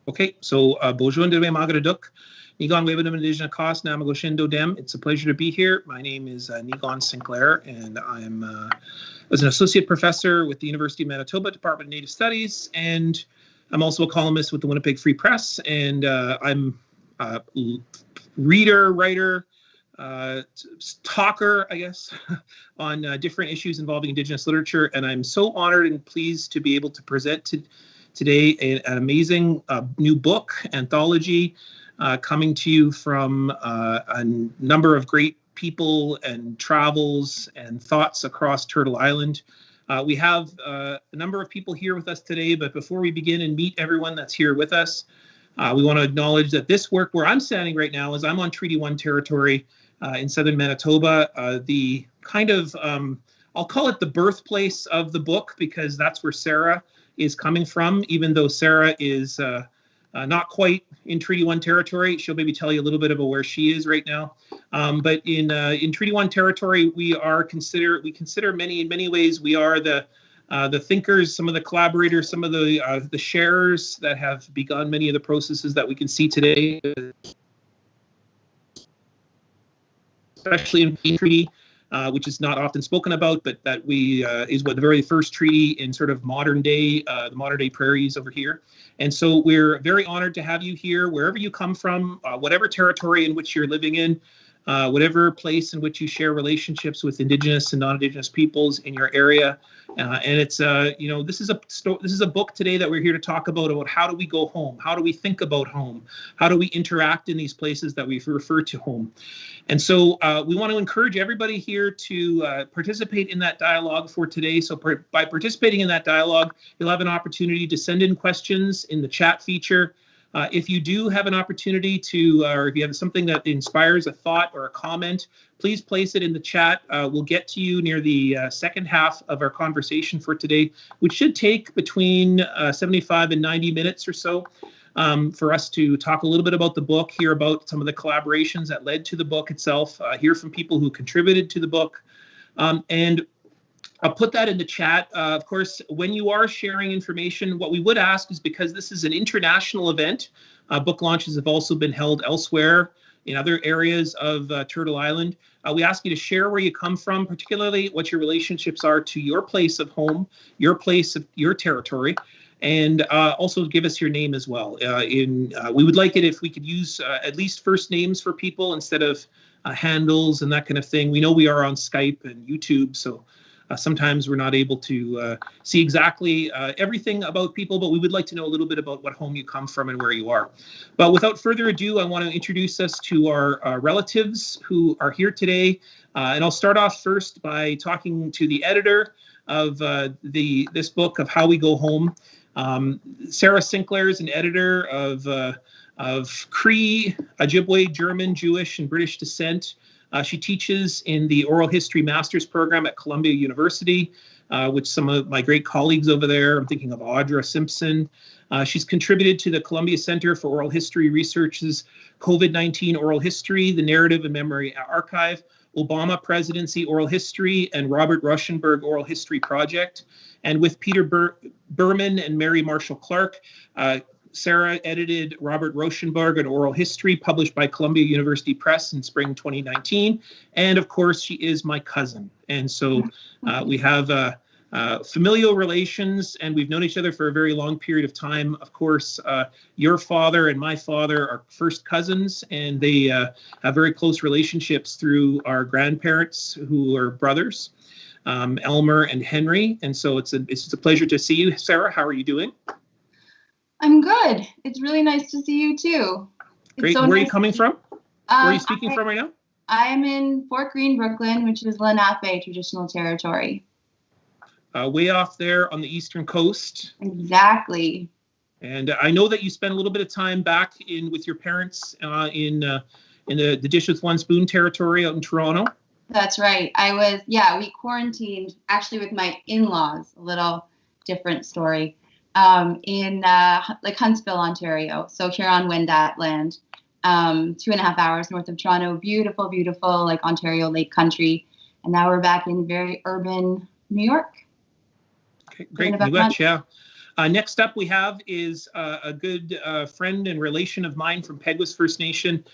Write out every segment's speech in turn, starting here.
Okay, so bonjour and Magadaduk. Nigon Webadum Indigenous Cost Namagoshindo Dem. It's a pleasure to be here. My name is Nigon Sinclair, and I'm as an associate professor with the University of Manitoba Department of Native Studies, and I'm also a columnist with the Winnipeg Free Press, and I'm a reader, writer, talker, I guess, on different issues involving Indigenous literature, and I'm so honored and pleased to be able to present today an amazing new book, anthology, coming to you from a number of great people and travels and thoughts across Turtle Island. We have a number of people here with us today, but before we begin and meet everyone that's here with us, we want to acknowledge that this work where I'm standing right now is I'm on Treaty 1 territory in southern Manitoba, the kind of, I'll call it the birthplace of the book, because that's where Sarah is coming from, even though Sarah is not quite in Treaty 1 territory. She'll maybe tell you a little bit about where she is right now. But in Treaty 1 territory, we consider in many ways, we are the thinkers, some of the collaborators, some of the sharers that have begun many of the processes that we can see today, especially in treaty, which is not often spoken about, but that is what the very first treaty in sort of modern day, the modern day prairies over here. And so we're very honored to have you here, wherever you come from, whatever territory in which you're living in, whatever place in which you share relationships with Indigenous and non-Indigenous peoples in your area. And it's, this is a book today that we're here to talk about how do we go home? How do we think about home? How do we interact in these places that we refer to home? And so we want to encourage everybody here to participate in that dialogue for today. So by participating in that dialogue, you'll have an opportunity to send in questions in the chat feature. If you do have an opportunity to, or if you have something that inspires a thought or a comment, please place it in the chat. We'll get to you near the second half of our conversation for today, which should take between 75 and 90 minutes or so, for us to talk a little bit about the book, hear about some of the collaborations that led to the book itself, hear from people who contributed to the book, and I'll put that in the chat. Of course, when you are sharing information, what we would ask is, because this is an international event, book launches have also been held elsewhere in other areas of Turtle Island. We ask you to share where you come from, particularly what your relationships are to your place of home, your place of your territory, and also give us your name as well. We would like it if we could use at least first names for people instead of handles and that kind of thing. We know we are on Skype and YouTube, so sometimes we're not able to see exactly everything about people, but we would like to know a little bit about what home you come from and where you are. But without further ado, I want to introduce us to our relatives who are here today. And I'll start off first by talking to the editor of this book of How We Go Home. Sarah Sinclair is an editor of Cree, Ojibwe, German, Jewish, and British descent. She teaches in the Oral History Master's Program at Columbia University, with some of my great colleagues over there. I'm thinking of Audra Simpson. She's contributed to the Columbia Center for Oral History Research's COVID-19 Oral History, the Narrative and Memory Archive, Obama Presidency Oral History, and Robert Rauschenberg Oral History Project. And with Peter Berman and Mary Marshall Clark, Sarah edited Robert Rauschenberg, an oral history published by Columbia University Press in spring 2019. And of course, she is my cousin. And so we have familial relations, and we've known each other for a very long period of time. Of course, your father and my father are first cousins, and they have very close relationships through our grandparents who are brothers, Elmer and Henry. And so it's a pleasure to see you. Sarah, how are you doing? I'm good. It's really nice to see you too. Great. Where are you coming from? Where are you speaking from right now? I'm in Fort Greene, Brooklyn, which is Lenape traditional territory. Way off there on the eastern coast. Exactly. And I know that you spent a little bit of time back with your parents in the Dish with One Spoon territory out in Toronto. That's right. We quarantined actually with my in-laws, a little different story. In Huntsville, Ontario, so Huron-Wendat land, 2.5 hours north of Toronto. Beautiful, beautiful, like Ontario Lake country. And now we're back in very urban New York. Okay, great. You got, yeah. Next up we have is a good friend and relation of mine from Peguis First Nation,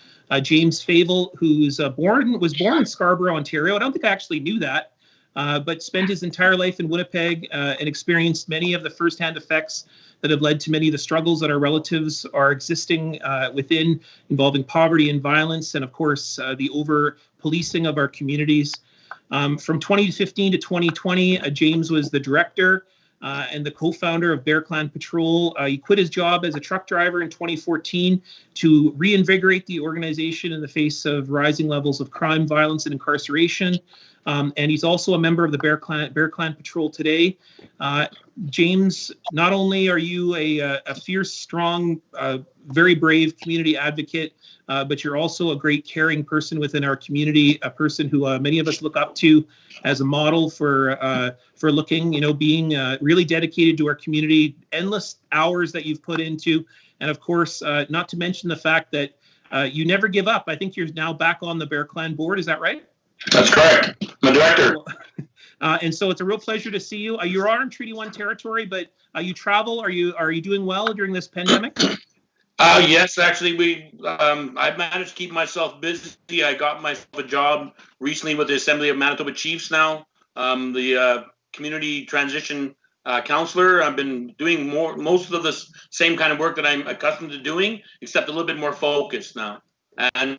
James Fabel, who's was born in Scarborough, Ontario. I don't think I actually knew that, but spent his entire life in Winnipeg and experienced many of the firsthand effects that have led to many of the struggles that our relatives are existing within, involving poverty and violence, and of course the over-policing of our communities. From 2015 to 2020, James was the director and the co-founder of Bear Clan Patrol. He quit his job as a truck driver in 2014 to reinvigorate the organization in the face of rising levels of crime, violence, and incarceration. And he's also a member of the Bear Clan Patrol today. James, not only are you a fierce, strong, very brave community advocate, but you're also a great caring person within our community, a person who many of us look up to as a model for looking, being really dedicated to our community, endless hours that you've put into, and of course, not to mention the fact that you never give up. I think you're now back on the Bear Clan board. Is that right? That's correct. I'm a director. And so it's a real pleasure to see you. You are in Treaty 1 territory, but you travel. Are you doing well during this pandemic? Yes, actually, I've managed to keep myself busy. I got myself a job recently with the Assembly of Manitoba Chiefs now, the community transition counselor. I've been doing most of the same kind of work that I'm accustomed to doing, except a little bit more focused now. And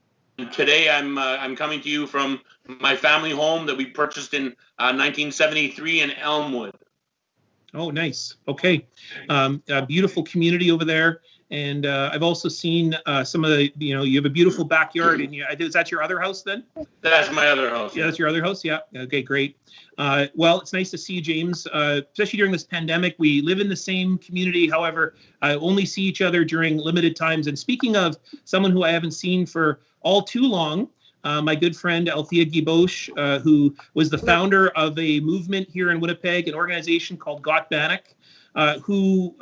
today I'm coming to you from my family home that we purchased in 1973 in Elmwood. Oh, nice. Okay. A beautiful community over there. And I've also seen some of the, you have a beautiful backyard. And is that your other house then? That's my other house. Yeah, that's your other house. Yeah. Okay, great. Well, it's nice to see you, James, especially during this pandemic. We live in the same community. However, I only see each other during limited times. And speaking of someone who I haven't seen for all too long, my good friend Althea Guiboche, who was the founder of a movement here in Winnipeg, an organization called Gotbanic, who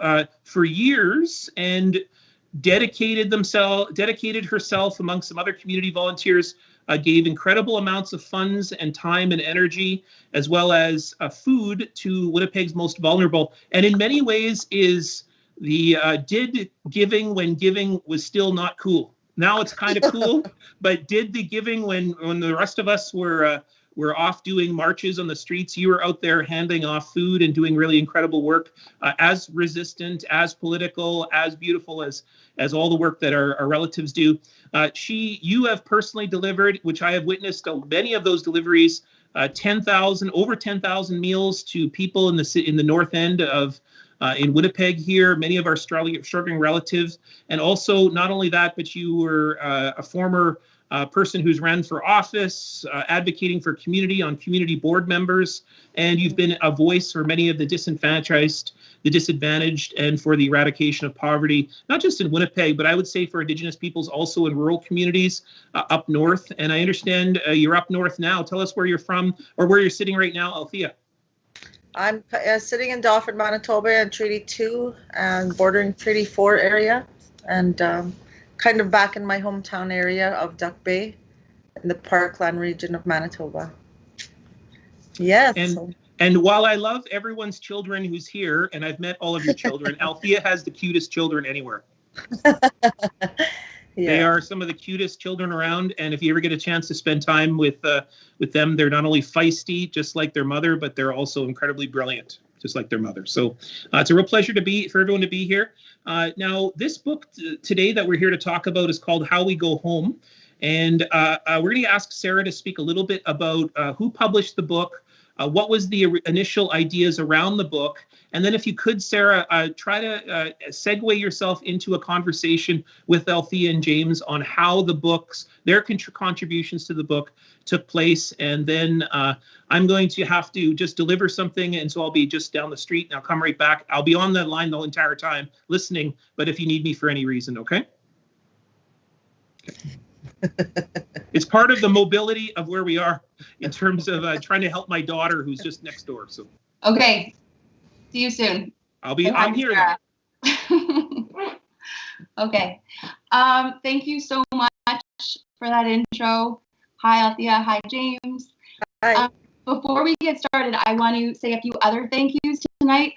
for years and dedicated herself among some other community volunteers, gave incredible amounts of funds and time and energy, as well as food to Winnipeg's most vulnerable. And in many ways is the did giving when giving was still not cool. Now it's kind of cool, but did the giving when the rest of us were off doing marches on the streets, you were out there handing off food and doing really incredible work, as resistant, as political, as beautiful as all the work that our relatives do. You have personally delivered, which I have witnessed many of those deliveries, over 10,000 meals to people in the north end of in Winnipeg here, many of our struggling relatives. And also, not only that, but you were a former person who's ran for office, advocating for community on community board members, and you've been a voice for many of the disenfranchised, the disadvantaged, and for the eradication of poverty, not just in Winnipeg, but I would say for Indigenous peoples also in rural communities up north. And I understand you're up north now. Tell us where you're from or where you're sitting right now, Althea. I'm sitting in Dauphin, Manitoba, in Treaty 2 and bordering Treaty 4 area, and kind of back in my hometown area of Duck Bay in the Parkland region of Manitoba. Yes. And while I love everyone's children who's here, and I've met all of your children, Althea has the cutest children anywhere. Yeah. They are some of the cutest children around, and if you ever get a chance to spend time with them, they're not only feisty, just like their mother, but they're also incredibly brilliant, just like their mother. So it's a real pleasure for everyone to be here. Now, this book today that we're here to talk about is called How We Go Home, and we're going to ask Sarah to speak a little bit about who published the book, what was the initial ideas around the book, and then if you could, Sarah, try to segue yourself into a conversation with Althea and James on how the books, their contributions to the book took place. And then I'm going to have to just deliver something, and so I'll be just down the street and I'll come right back. I'll be on the line the entire time listening, but if you need me for any reason, okay? It's part of the mobility of where we are in terms of trying to help my daughter who's just next door. So okay, see you soon. I'm here. Okay, thank you so much for that intro. Hi Althea, hi James. Hi. Before we get started, I want to say a few other thank yous tonight.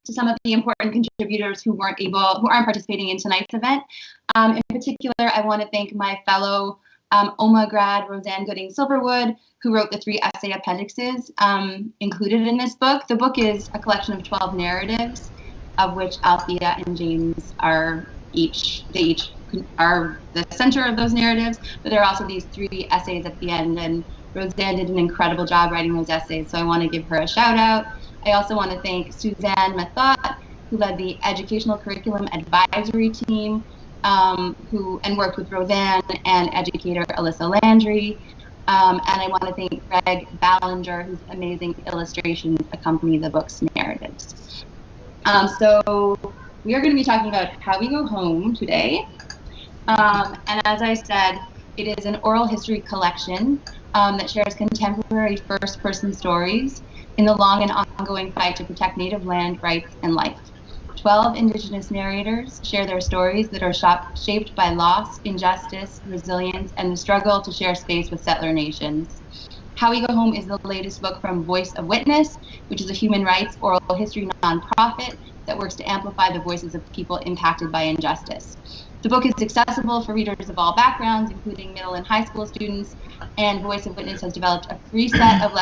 to some of the important contributors who aren't participating in tonight's event. In particular, I want to thank my fellow OMA grad, Roseanne Gooding-Silverwood, who wrote the 3 essay appendixes included in this book. The book is a collection of 12 narratives, of which Althea and James are each are the center of those narratives, but there are also these 3 essays at the end, and Roseanne did an incredible job writing those essays, so I want to give her a shout out. I also want to thank Suzanne Mathot, who led the educational curriculum advisory team, and worked with Roseanne and educator Alyssa Landry. And I want to thank Greg Ballinger, whose amazing illustrations accompany the book's narratives. So we are going to be talking about How We Go Home today. And as I said, it is an oral history collection that shares contemporary first-person stories in the long and ongoing fight to protect Native land, rights, and life. 12 Indigenous narrators share their stories that are shaped by loss, injustice, resilience, and the struggle to share space with settler nations. How We Go Home is the latest book from Voice of Witness, which is a human rights oral history nonprofit that works to amplify the voices of people impacted by injustice. The book is accessible for readers of all backgrounds, including middle and high school students, and Voice of Witness has developed a free set of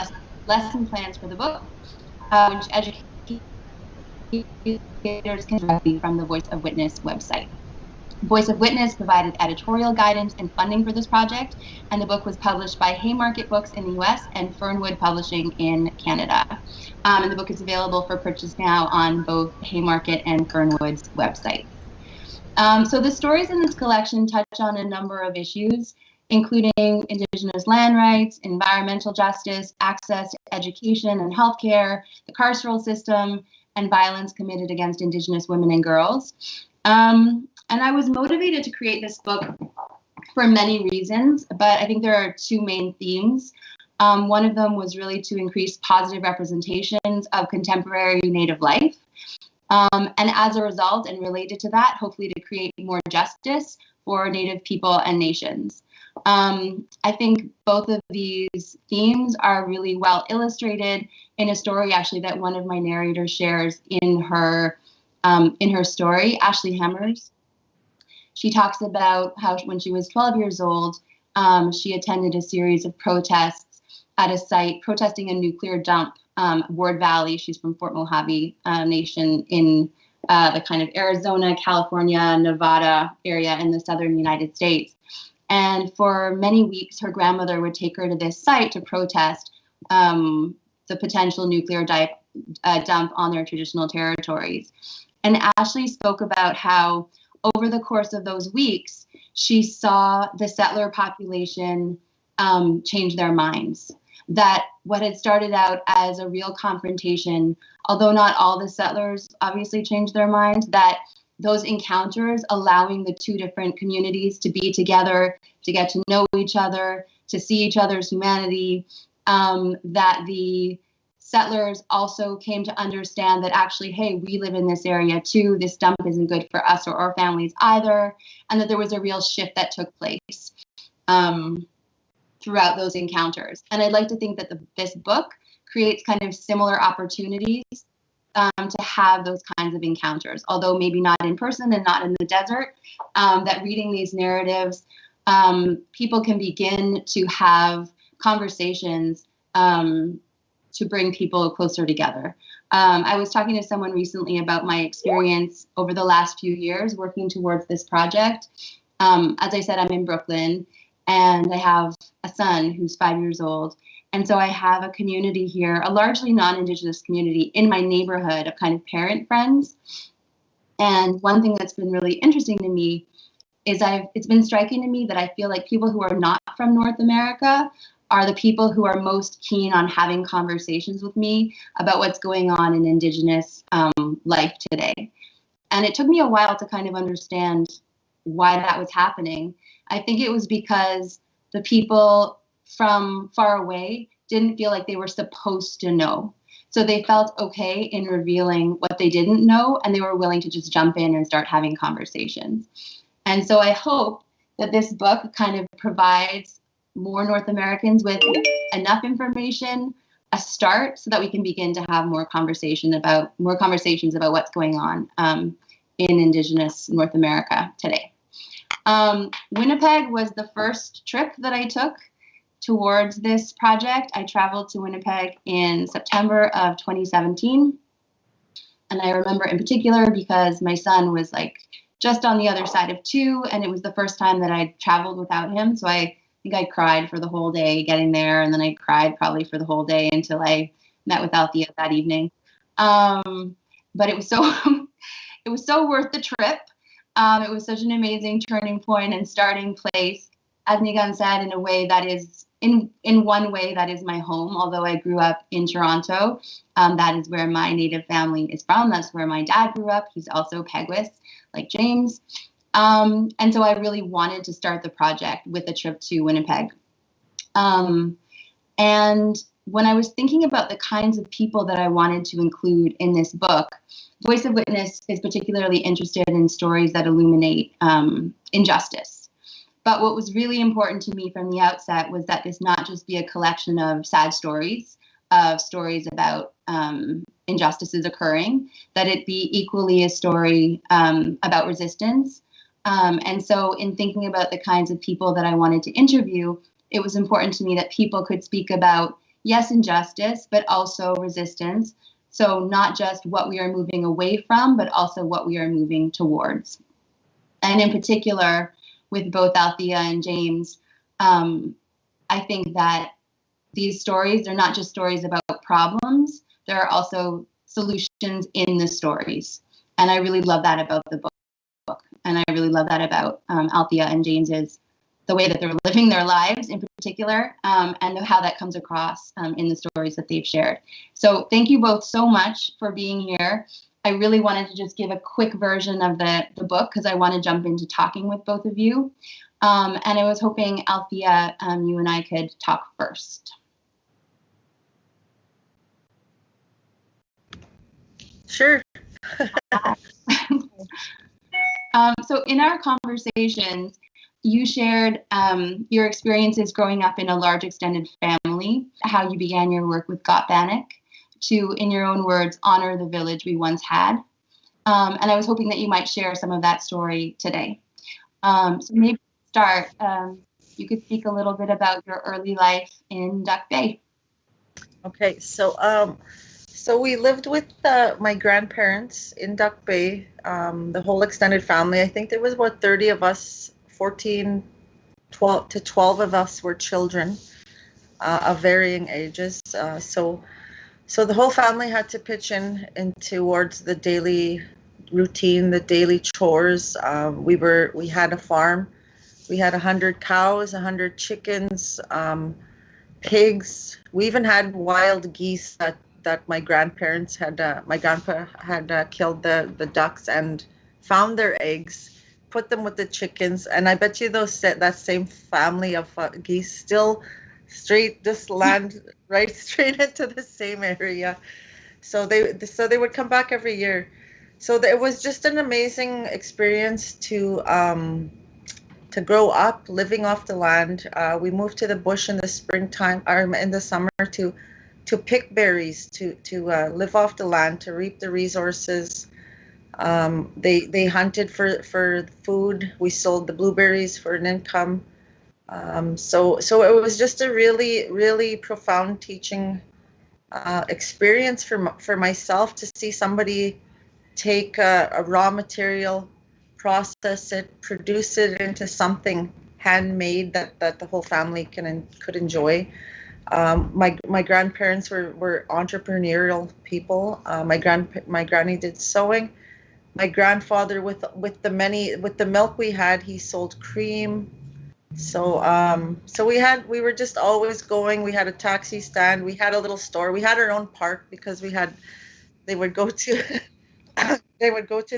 lesson plans for the book, which educators can directly from the Voice of Witness website. Voice of Witness provided editorial guidance and funding for this project, and the book was published by Haymarket Books in the US and Fernwood Publishing in Canada. And the book is available for purchase now on both Haymarket and Fernwood's websites. So the stories in this collection touch on a number of issues, including Indigenous land rights, environmental justice, access to education and healthcare, the carceral system, and violence committed against Indigenous women and girls. And I was motivated to create this book for many reasons, but I think there are 2 main themes. One of them was really to increase positive representations of contemporary Native life. And as a result, and related to that, hopefully to create more justice for Native people and nations. I think both of these themes are really well illustrated in a story actually that one of my narrators shares in her story, Ashley Hemmers. She talks about how when she was 12 years old, she attended a series of protests at a site protesting a nuclear dump, Ward Valley. She's from Fort Mojave Nation in the kind of Arizona, California, Nevada area in the southern United States. And for many weeks, her grandmother would take her to this site to protest the potential nuclear dump on their traditional territories. And Ashley spoke about how over the course of those weeks, she saw the settler population change their minds. That what had started out as a real confrontation, although not all the settlers obviously changed their minds, that those encounters allowing the 2 different communities to be together, to get to know each other, to see each other's humanity, that the settlers also came to understand that actually, hey, we live in this area too. This dump isn't good for us or our families either. And that there was a real shift that took place throughout those encounters. And I'd like to think that this book creates kind of similar opportunities to have those kinds of encounters, although maybe not in person and not in the desert, that reading these narratives, people can begin to have conversations to bring people closer together. I was talking to someone recently about my experience over the last few years working towards this project. As I said, I'm in Brooklyn, and I have a son who's 5 years old. And so I have a community here, a largely non-Indigenous community in my neighborhood of kind of parent friends. And one thing that's been really interesting to me is it's been striking to me that I feel like people who are not from North America are the people who are most keen on having conversations with me about what's going on in Indigenous life today. And it took me a while to kind of understand why that was happening. I think it was because the people from far away didn't feel like they were supposed to know. So they felt okay in revealing what they didn't know, and they were willing to just jump in and start having conversations. And so I hope that this book kind of provides more North Americans with enough information a start so that we can begin to have more conversations about what's going on in Indigenous North America today. Winnipeg was the first trip that I took towards this project. I traveled to Winnipeg in September of 2017. And I remember in particular because my son was like just on the other side of 2, and it was the first time that I traveled without him. So I think I cried for the whole day getting there, and then I cried probably for the whole day until I met with Althea that evening. But it was so it was so worth the trip. It was such an amazing turning point and starting place, as Nigan said, in a way that is in one way that is my home. Although I grew up in Toronto, that is where my native family is from. That's where my dad grew up. He's also Peguis, like James. And so I really wanted to start the project with a trip to Winnipeg. And when I was thinking about the kinds of people that I wanted to include in this book, Voice of Witness is particularly interested in stories that illuminate injustice. But what was really important to me from the outset was that this not just be a collection of sad stories, of stories about injustices occurring, that it be equally a story about resistance. And so in thinking about the kinds of people that I wanted to interview, it was important to me that people could speak about, yes, injustice, but also resistance. So not just what we are moving away from, but also what we are moving towards. And in particular, with both Althea and James, I think that these stories, they're not just stories about problems, there are also solutions in the stories. And I really love that about the book. And I really love that about Althea and James's, the way that they're living their lives in particular, and how that comes across in the stories that they've shared. So thank you both so much for being here. I really wanted to just give a quick version of the book because I want to jump into talking with both of you. And I was hoping, Althea, you and I could talk first. Sure. So in our conversations, you shared your experiences growing up in a large extended family, how you began your work with Gotbanic to, in your own words, honor the village we once had. And I was hoping that you might share some of that story today. So maybe to start, you could speak a little bit about your early life in Duck Bay. Okay, so we lived with my grandparents in Duck Bay, the whole extended family. I think there was about 30 of us, 12 of us were children of varying ages. So the whole family had to pitch in towards the daily routine, the daily chores. We had a farm. We had 100 cows, 100 chickens, pigs. We even had wild geese that my grandpa had killed the ducks and found their eggs, put them with the chickens, and I bet you that same family of geese still land right straight into the same area. So they would come back every year. So it was just an amazing experience to grow up living off the land. We moved to the bush in the springtime or in the summer to pick berries, to live off the land, to reap the resources. They hunted for food. We sold the blueberries for an income. So it was just a really, really profound teaching experience for myself to see somebody take a raw material, process it, produce it into something handmade that the whole family could enjoy. My grandparents were entrepreneurial people. My granny did sewing. My grandfather with the milk we had, he sold cream. So we were just always going. We had a taxi stand. We had a little store. We had our own park because they would go to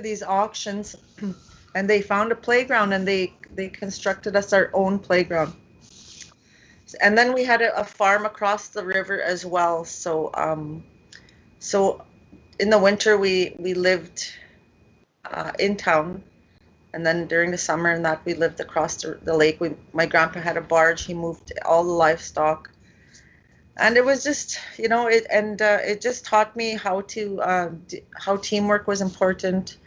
these auctions, and they found a playground, and they constructed us our own playground. And then we had a farm across the river as well. So in the winter we lived in town. And then during the summer and that, we lived across the lake. My grandpa had a barge. He moved all the livestock. And it was just, it just taught me how how teamwork was important,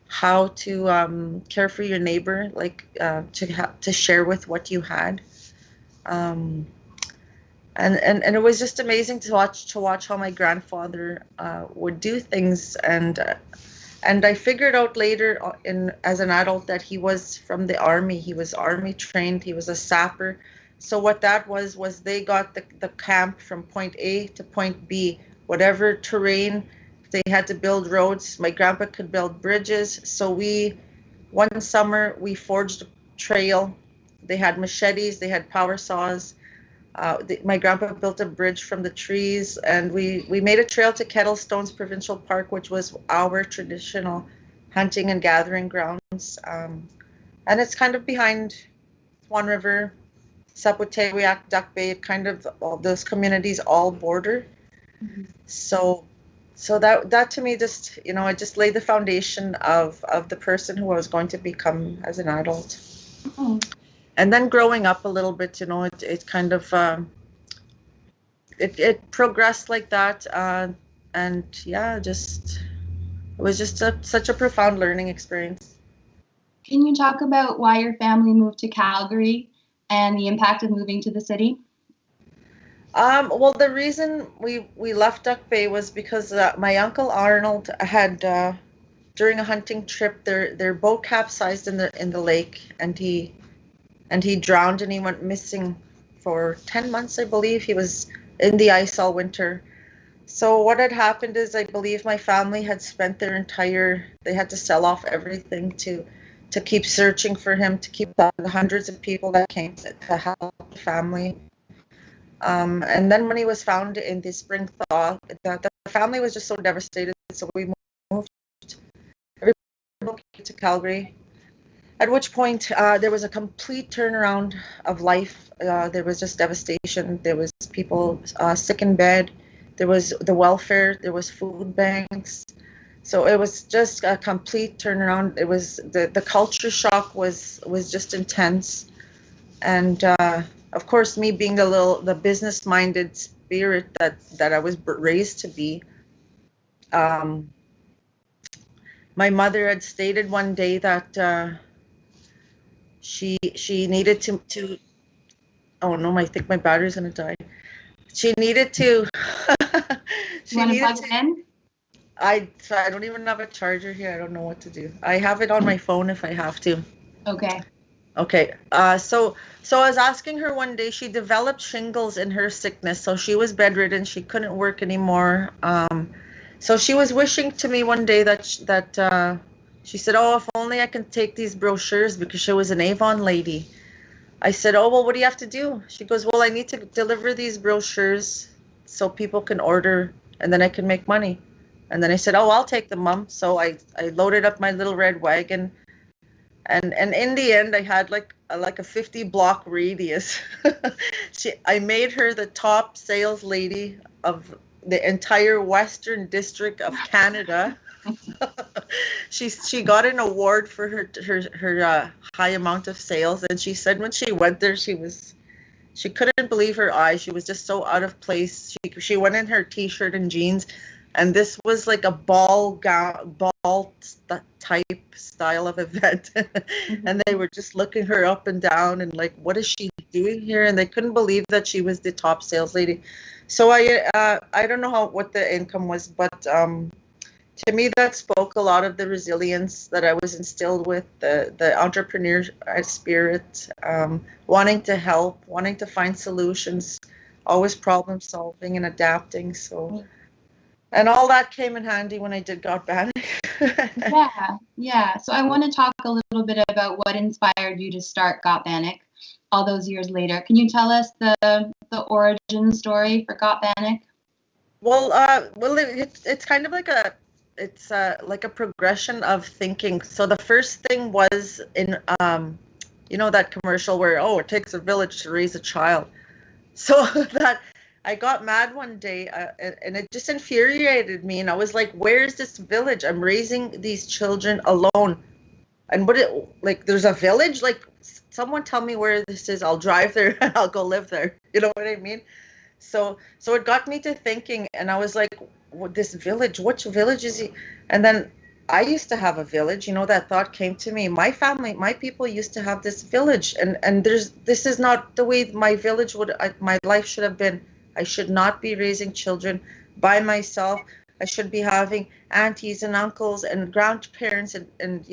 how to care for your neighbor, like to share with what you had. And it was just amazing to watch how my grandfather would do things, and I figured out later as an adult that he was from the army. He was army trained. He was a sapper. So what that was they got the camp from point A to point B, whatever terrain. They had to build roads. My grandpa could build bridges. So one summer we forged a trail. They had machetes. They had power saws. My grandpa built a bridge from the trees, and we made a trail to Kettlestones Provincial Park, which was our traditional hunting and gathering grounds. And it's kind of behind Swan River, Sapotewyak, Duck Bay, kind of all those communities all border. Mm-hmm. So that to me just, it just laid the foundation of the person who I was going to become as an adult. Mm-hmm. And then growing up a little bit, it kind of, it progressed like that. And yeah, it was just such a profound learning experience. Can you talk about why your family moved to Calgary and the impact of moving to the city? Well, the reason we left Duck Bay was because my uncle Arnold had, during a hunting trip, their boat capsized in the lake, and he drowned, and he went missing for 10 months, I believe. He was in the ice all winter. So what had happened is, I believe my family had spent they had to sell off everything to keep searching for him, to keep the hundreds of people that came to help the family. And then when he was found in the spring thaw, the family was just so devastated. So we moved to Calgary. At which point, there was a complete turnaround of life. There was just devastation. There was people sick in bed. There was the welfare. There was food banks. So it was just a complete turnaround. It was the culture shock was just intense. And of course, me being the business-minded spirit that I was raised to be, my mother had stated one day that she needed to oh no, I think my battery's gonna die. She needed to you want to plug it in? I don't even have a charger here. I don't know what to do. I have it on my phone if I have to. Okay. So I was asking her one day. She developed shingles in her sickness, so she was bedridden. She couldn't work anymore. So she was wishing to me one day that she said, "Oh, if only I can take these brochures," because she was an Avon lady. I said, "Oh, well, what do you have to do?" She goes, "Well, I need to deliver these brochures so people can order, and then I can make money." And then I said, "Oh, I'll take them, Mom." So I loaded up my little red wagon, and in the end, I had like a 50-block radius. I made her the top sales lady of the entire Western District of Canada. She got an award for her high amount of sales, and she said when she went there, she couldn't believe her eyes. She was just so out of place. She went in her t-shirt and jeans, and this was like a ball type style of event. And they were just looking her up and down and like, what is she doing here? And they couldn't believe that she was the top sales lady. So I don't know what the income was, but to me, that spoke a lot of the resilience that I was instilled with, the entrepreneur spirit, wanting to help, wanting to find solutions, always problem solving and adapting. So, and all that came in handy when I did Gotbanic. Yeah. So I want to talk a little bit about what inspired you to start Gotbanic all those years later. Can you tell us the origin story for Gotbanic? Well, it's kind of like a progression of thinking. So the first thing was in that commercial where, oh, it takes a village to raise a child. So that I got mad one day, and it just infuriated me. And I was like, where's this village? I'm raising these children alone. And there's a village? Like, someone tell me where this is. I'll drive there and I'll go live there. You know what I mean? So it got me to thinking, and I was like, this village, which village is he? And then I used to have a village, that thought came to me. My family, my people used to have this village, and this is not the way my village my life should have been. I should not be raising children by myself. I should be having aunties and uncles and grandparents and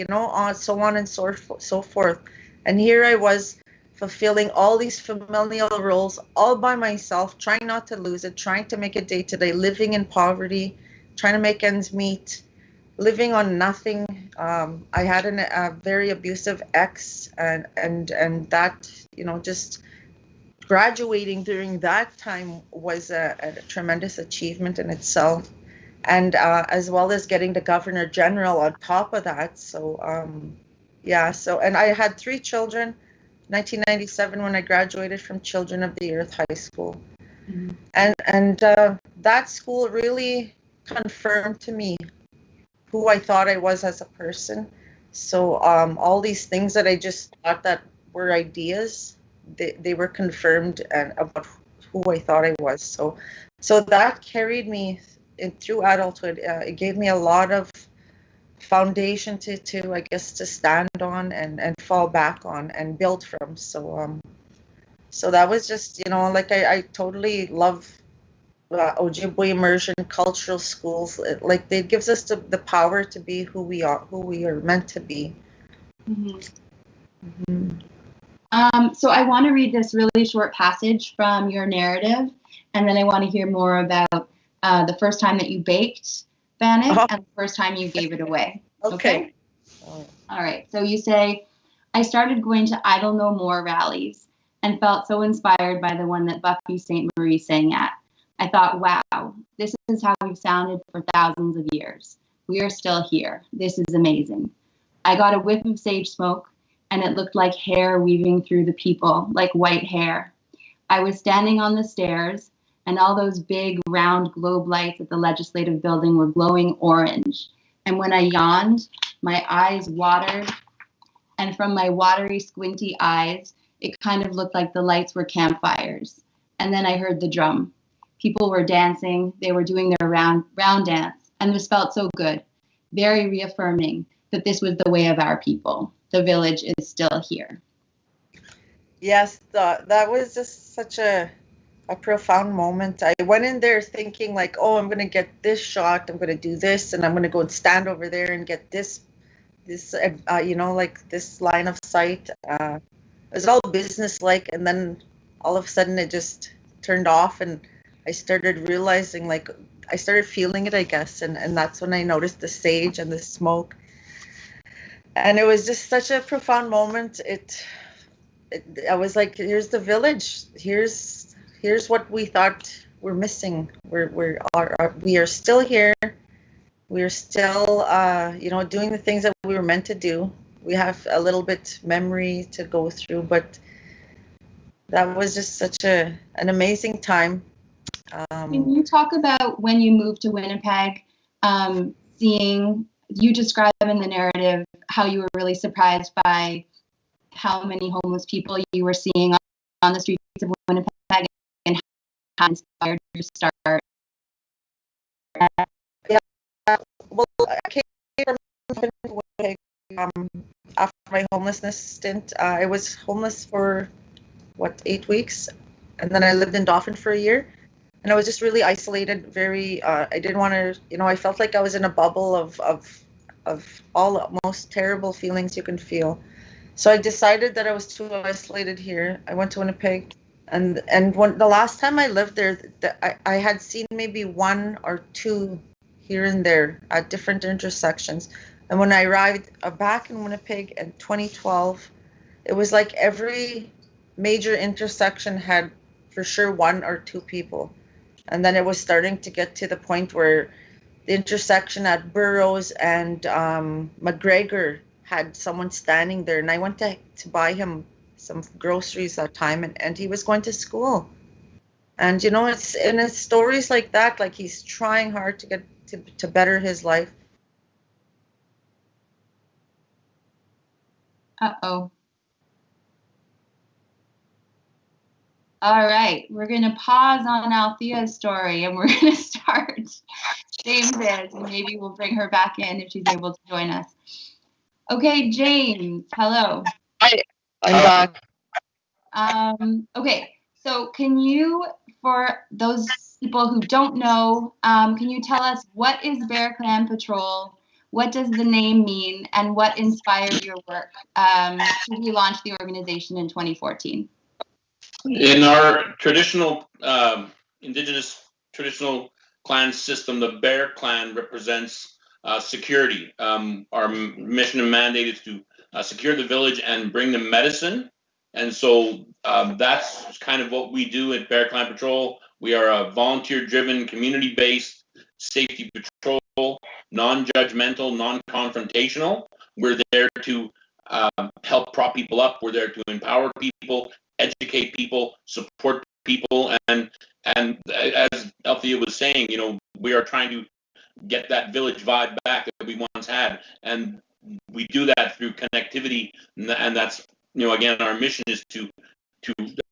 so on and so forth. And here I was fulfilling all these familial roles all by myself, trying not to lose it, trying to make it day to day, living in poverty, trying to make ends meet, living on nothing. I had a very abusive ex, and that, just graduating during that time was a tremendous achievement in itself. And as well as getting the governor general on top of that. So, and I had 3 children, 1997 when I graduated from Children of the Earth High School. Mm-hmm. And that school really confirmed to me who I thought I was as a person. So all these things that I just thought that were ideas, they were confirmed and about who I thought I was. So that carried me through adulthood. It gave me a lot of foundation to I guess to stand on and fall back on and build from. So that was just like I totally love Ojibwe immersion cultural schools. Like it gives us the power to be who we are meant to be. Mm-hmm. Mm-hmm. So I want to read this really short passage from your narrative, and then I want to hear more about the first time that you baked Bannock and the first time you gave it away. Okay. All right. So you say, I started going to Idle No More rallies and felt so inspired by the one that Buffy St. Marie sang at. I thought, wow, this is how we've sounded for thousands of years. We are still here. This is amazing. I got a whiff of sage smoke, and it looked like hair weaving through the people, like white hair. I was standing on the stairs, and all those big, round globe lights at the legislative building were glowing orange. And when I yawned, my eyes watered, and from my watery, squinty eyes, it kind of looked like the lights were campfires. And then I heard the drum. People were dancing. They were doing their round dance. And this felt so good, very reaffirming that this was the way of our people. The village is still here. Yes, that was just such a profound moment. I went in there thinking like, oh, I'm going to get this shot. I'm going to do this. And I'm going to go and stand over there and get this like this line of sight. It was all business-like. And then all of a sudden it just turned off, and I started realizing, like, I started feeling it, I guess. And that's when I noticed the sage and the smoke. And it was just such a profound moment. I was like, here's the village. Here's what we thought we're missing. We are still here. We are still, doing the things that we were meant to do. We have a little bit memory to go through, but that was just such an amazing time. Can you talk about when you moved to Winnipeg, you describe in the narrative how you were really surprised by how many homeless people you were seeing on the streets of Winnipeg, and how inspired you to start? Yeah, well, I came from Winnipeg after my homelessness stint. I was homeless for 8 weeks, and then I lived in Dauphin for a year, and I was just really isolated. Very, I didn't want to, I felt like I was in a bubble of all the most terrible feelings you can feel. So I decided that I was too isolated here. I went to Winnipeg, and when the last time I lived there, I had seen maybe 1 or 2 here and there at different intersections. And when I arrived back in Winnipeg in 2012, it was like every major intersection had for sure 1 or 2 people. And then it was starting to get to the point where the intersection at Burroughs and McGregor had someone standing there, and I went to buy him some groceries that time, and he was going to school. And it's stories like that, like he's trying hard to get to better his life. Uh-oh. All right, we're going to pause on Althea's story and we're going to start James's, and maybe we'll bring her back in if she's able to join us. Okay, James, hello. Hi, I'm back. Okay, so can you, for those people who don't know, can you tell us what is Bear Clan Patrol? What does the name mean, and what inspired your work to relaunch the organization in 2014? In our traditional Indigenous traditional clan system, the Bear Clan represents security. Our mission and mandate is to secure the village and bring them medicine. And so that's kind of what we do at Bear Clan Patrol. We are a volunteer-driven, community-based safety patrol, non-judgmental, non-confrontational. We're there to help prop people up. We're there to empower people, educate people, support people, and as Althea was saying, we are trying to get that village vibe back that we once had, and we do that through connectivity, and that's again our mission is to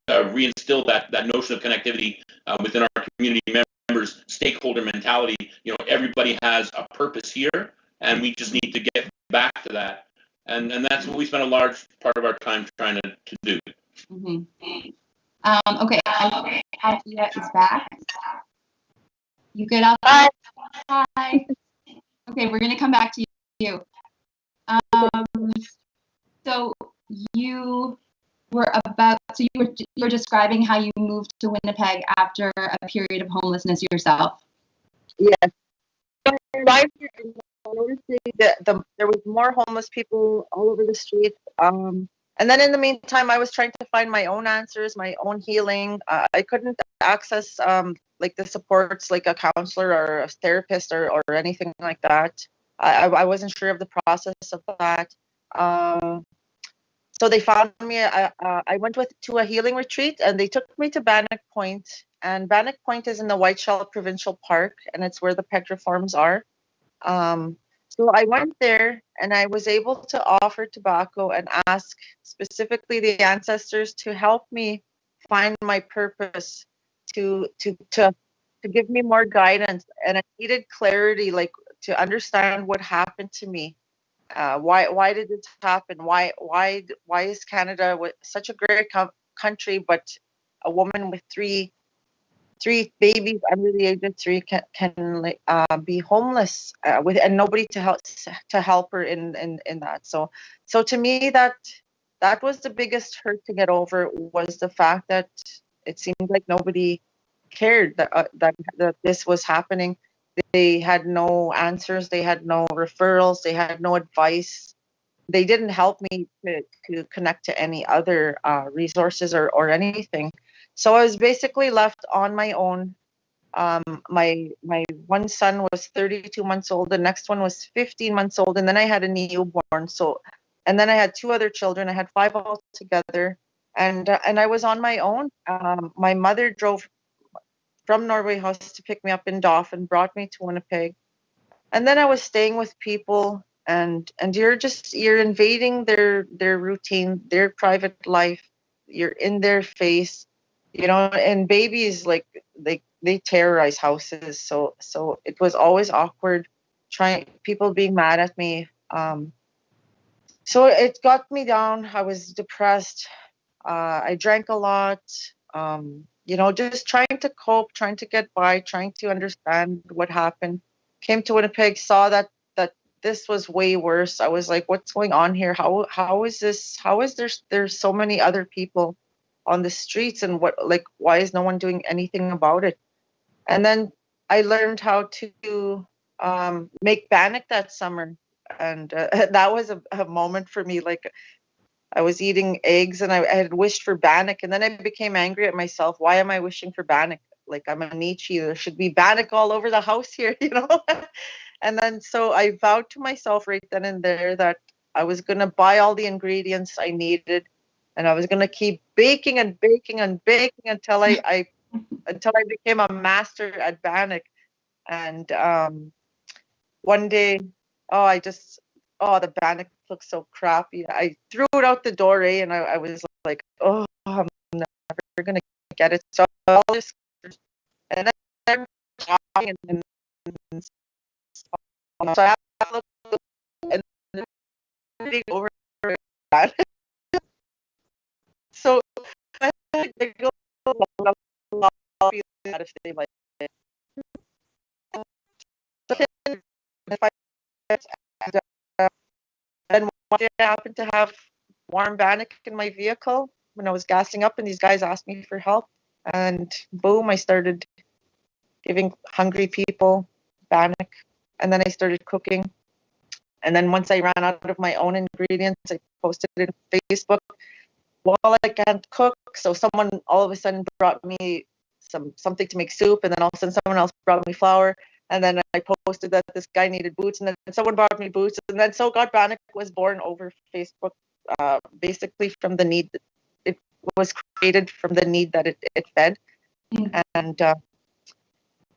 reinstill that notion of connectivity within our community members, stakeholder mentality. Everybody has a purpose here, and we just need to get back to that, and that's what we spend a large part of our time trying to do. Mm-hmm. Okay, Althea is back. You good, Althea? Hi. Okay, we're gonna come back to you. So you were describing how you moved to Winnipeg after a period of homelessness yourself. Yes. Arrived here and noticed that there was more homeless people all over the street. And then in the meantime, I was trying to find my own answers, my own healing. I couldn't access like the supports, like a counselor or a therapist or anything like that. I wasn't sure of the process of that. So they found me. I went to a healing retreat, and they took me to Bannock Point. And Bannock Point is in the Whiteshell Provincial Park, and it's where the petroforms are. So I went there, and I was able to offer tobacco and ask specifically the ancestors to help me find my purpose, to give me more guidance. And I needed clarity, like to understand what happened to me. Why did this happen? Why is Canada such a great country, but a woman with three babies under the age of 3 can be homeless and nobody to help her in that. So to me that was the biggest hurt to get over, was the fact that it seemed like nobody cared that this was happening. They had no answers, they had no referrals, they had no advice. They didn't help me to connect to any other resources or anything. So I was basically left on my own. My one son was 32 months old, the next one was 15 months old, and then I had a newborn. And then I had 2 other children. I had 5 altogether, and I was on my own. My mother drove from Norway House to pick me up in Dauphin, brought me to Winnipeg, and then I was staying with people, and you're invading their routine, their private life. You're in their face, and babies, like they terrorize houses. So it was always awkward, people being mad at me. So it got me down. I was depressed. I drank a lot. Just trying to cope, trying to get by, trying to understand what happened. Came to Winnipeg, saw that this was way worse. I was like, what's going on here? How is this? How is there's so many other people on the streets, and why is no one doing anything about it? And then I learned how to make bannock that summer, and that was a moment for me. Like, I was eating eggs, and I had wished for bannock, and then I became angry at myself. Why am I wishing for bannock? Like, I'm a Nietzsche. There should be bannock all over the house here, And then so I vowed to myself right then and there that I was going to buy all the ingredients I needed, and I was going to keep baking and baking and baking until I became a master at bannock. And one day, the bannock looks so crappy. I threw it out the door, and I was like, oh, I'm never going to get it. So all this, and then I'm talking, and so I have to look, and then over that. So I think they go if they like it. If I and one day I happened to have warm bannock in my vehicle when I was gassing up, and these guys asked me for help, and boom, I started giving hungry people bannock, and then I started cooking. And then once I ran out of my own ingredients, I posted it on Facebook. Well, I can't cook, so someone all of a sudden brought me something to make soup, and then all of a sudden someone else brought me flour, and then I posted that this guy needed boots, and then someone brought me boots, and then so Gotbanic was born over Facebook, basically from the need. It was created from the need that it fed, mm-hmm.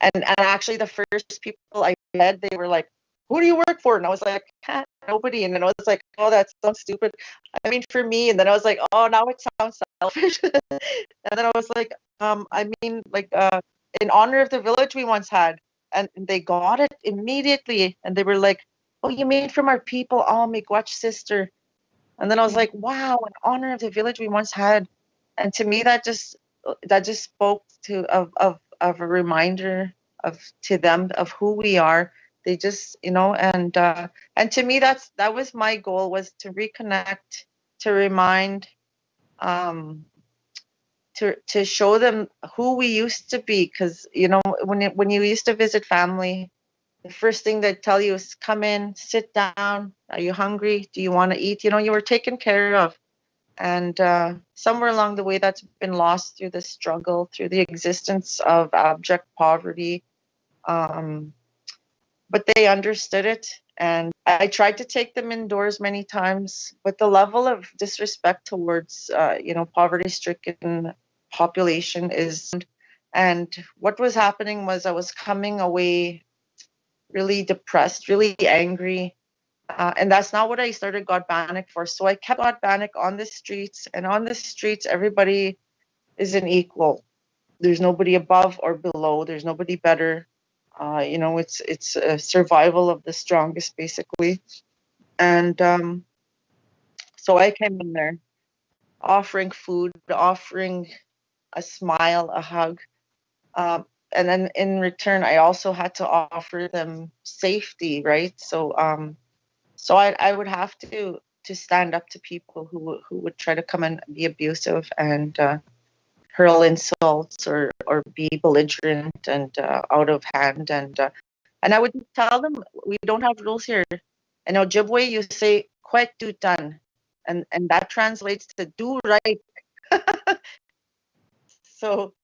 And actually the first people I met, they were like, "Who do you work for?" And I was like, "Nobody." And then I was like, "Oh, that's so stupid. I mean, for me." And then I was like, "Oh, now it sounds selfish." And then I was like, I mean, like, in honor of the village we once had. And they got it immediately. And they were like, "Oh, you made from our people. Oh, Miigwech sister." And then I was like, wow, in honor of the village we once had. And to me, that just spoke of a reminder to them of who we are. They just, and to me, that was my goal, was to reconnect, to remind, to show them who we used to be. Because, when you used to visit family, the first thing they'd tell you is, come in, sit down. Are you hungry? Do you want to eat? You were taken care of. And somewhere along the way, that's been lost through the struggle, through the existence of abject poverty. But they understood it. And I tried to take them indoors many times. But the level of disrespect towards, poverty-stricken population is. And what was happening was I was coming away really depressed, really angry. And that's not what I started Gotbanic for. So I kept Gotbanic on the streets, and on the streets, everybody is an equal. There's nobody above or below. There's nobody better. It's a survival of the strongest, basically. And so I came in there offering food, offering a smile, a hug. And then in return, I also had to offer them safety, right? So I would have to stand up to people who would try to come and be abusive and hurl insults or be belligerent and out of hand. And I would tell them, we don't have rules here. In Ojibwe, you say, "Kwek do done," and that translates to do right. So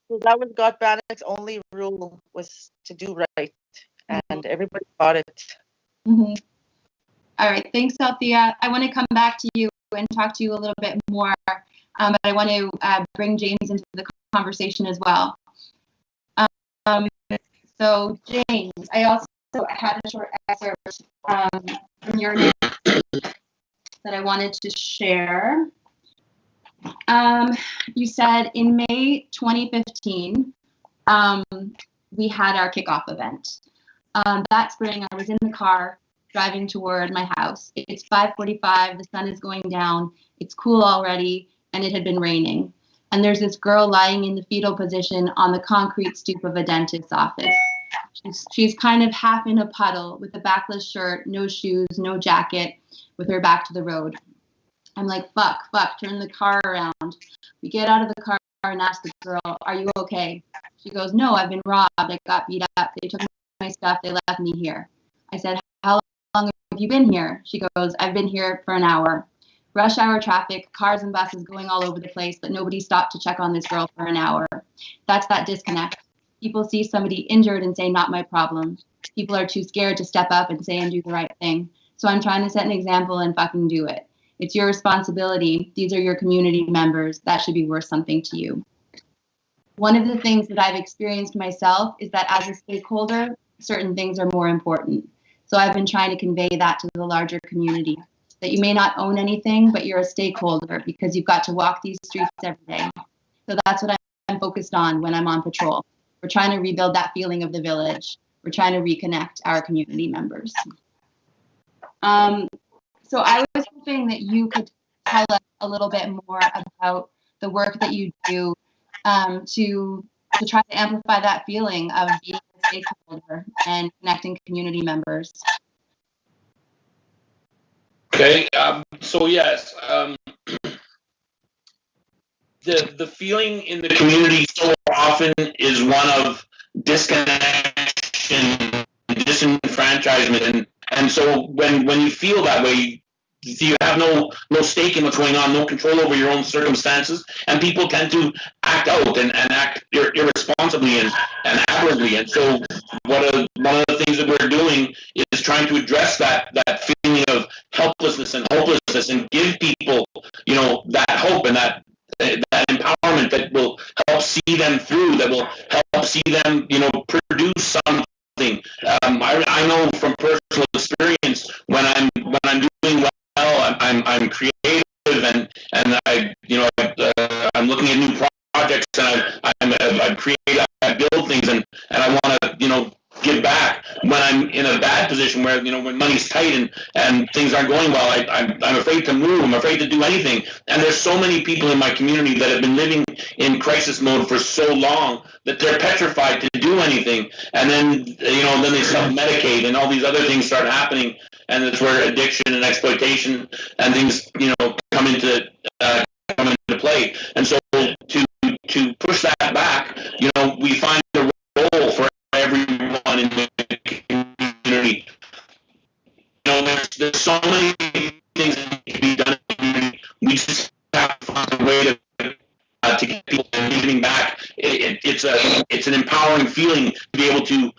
that was Gotbanic's only rule, was to do right, and everybody got it. Mm-hmm. All right, thanks, Althea. I want to come back to you and talk to you a little bit more, but I want to bring James into the conversation as well. So James, I also had a short excerpt from your name that I wanted to share. You said in May 2015, we had our kickoff event. That spring, I was in the car driving toward my house. It's 5:45, the sun is going down, it's cool already, and it had been raining. And there's this girl lying in the fetal position on the concrete stoop of a dentist's office. She's kind of half in a puddle with a backless shirt, no shoes, no jacket, with her back to the road. I'm like, fuck, turn the car around. We get out of the car and ask the girl, "Are you okay?" She goes, "No, I've been robbed. I got beat up. They took my stuff. They left me here." I said, "How long have you been here?" She goes, "I've been here for an hour. Rush hour traffic, cars and buses going all over the place, but nobody stopped to check on this girl for an hour." That's that disconnect. People see somebody injured and say, "Not my problem." People are too scared to step up and say and do the right thing. So I'm trying to set an example and fucking do it. It's your responsibility. These are your community members. That should be worth something to you. One of the things that I've experienced myself is that as a stakeholder, certain things are more important. So I've been trying to convey that to the larger community, that you may not own anything, but you're a stakeholder because you've got to walk these streets every day. So that's what I'm focused on when I'm on patrol. We're trying to rebuild that feeling of the village. We're trying to reconnect our community members. So I was hoping that you could tell us a little bit more about the work that you do to try to amplify that feeling of being a stakeholder and connecting community members. Okay, so yes, the feeling in the community so often is one of disconnection, disenfranchisement, and so when you feel that way, you have no stake in what's going on, no control over your own circumstances, and people tend to act out and act irresponsibly and aberrantly. And so one of the things that we're doing is trying to address that feeling of helplessness and hopelessness, and give people, that hope and that empowerment that will help see them through, that will help see them, produce something. I know from personal experience, when I'm doing well, I'm creative, and I'm looking at new projects, and I create, I build things, and I want to give back. When I'm in a bad position, where when money's tight and things aren't going well, I'm afraid to move. I'm afraid to do anything. And there's so many people in my community that have been living in crisis mode for so long that they're petrified to do anything. And then then they self-medicate, and all these other things start happening, and that's where addiction and exploitation and things come into play. And so to push that back, we find a role for everyone in the community. There's so many things that need to be done in the community. We just have to find a way to get people giving back. It's an empowering feeling to be able to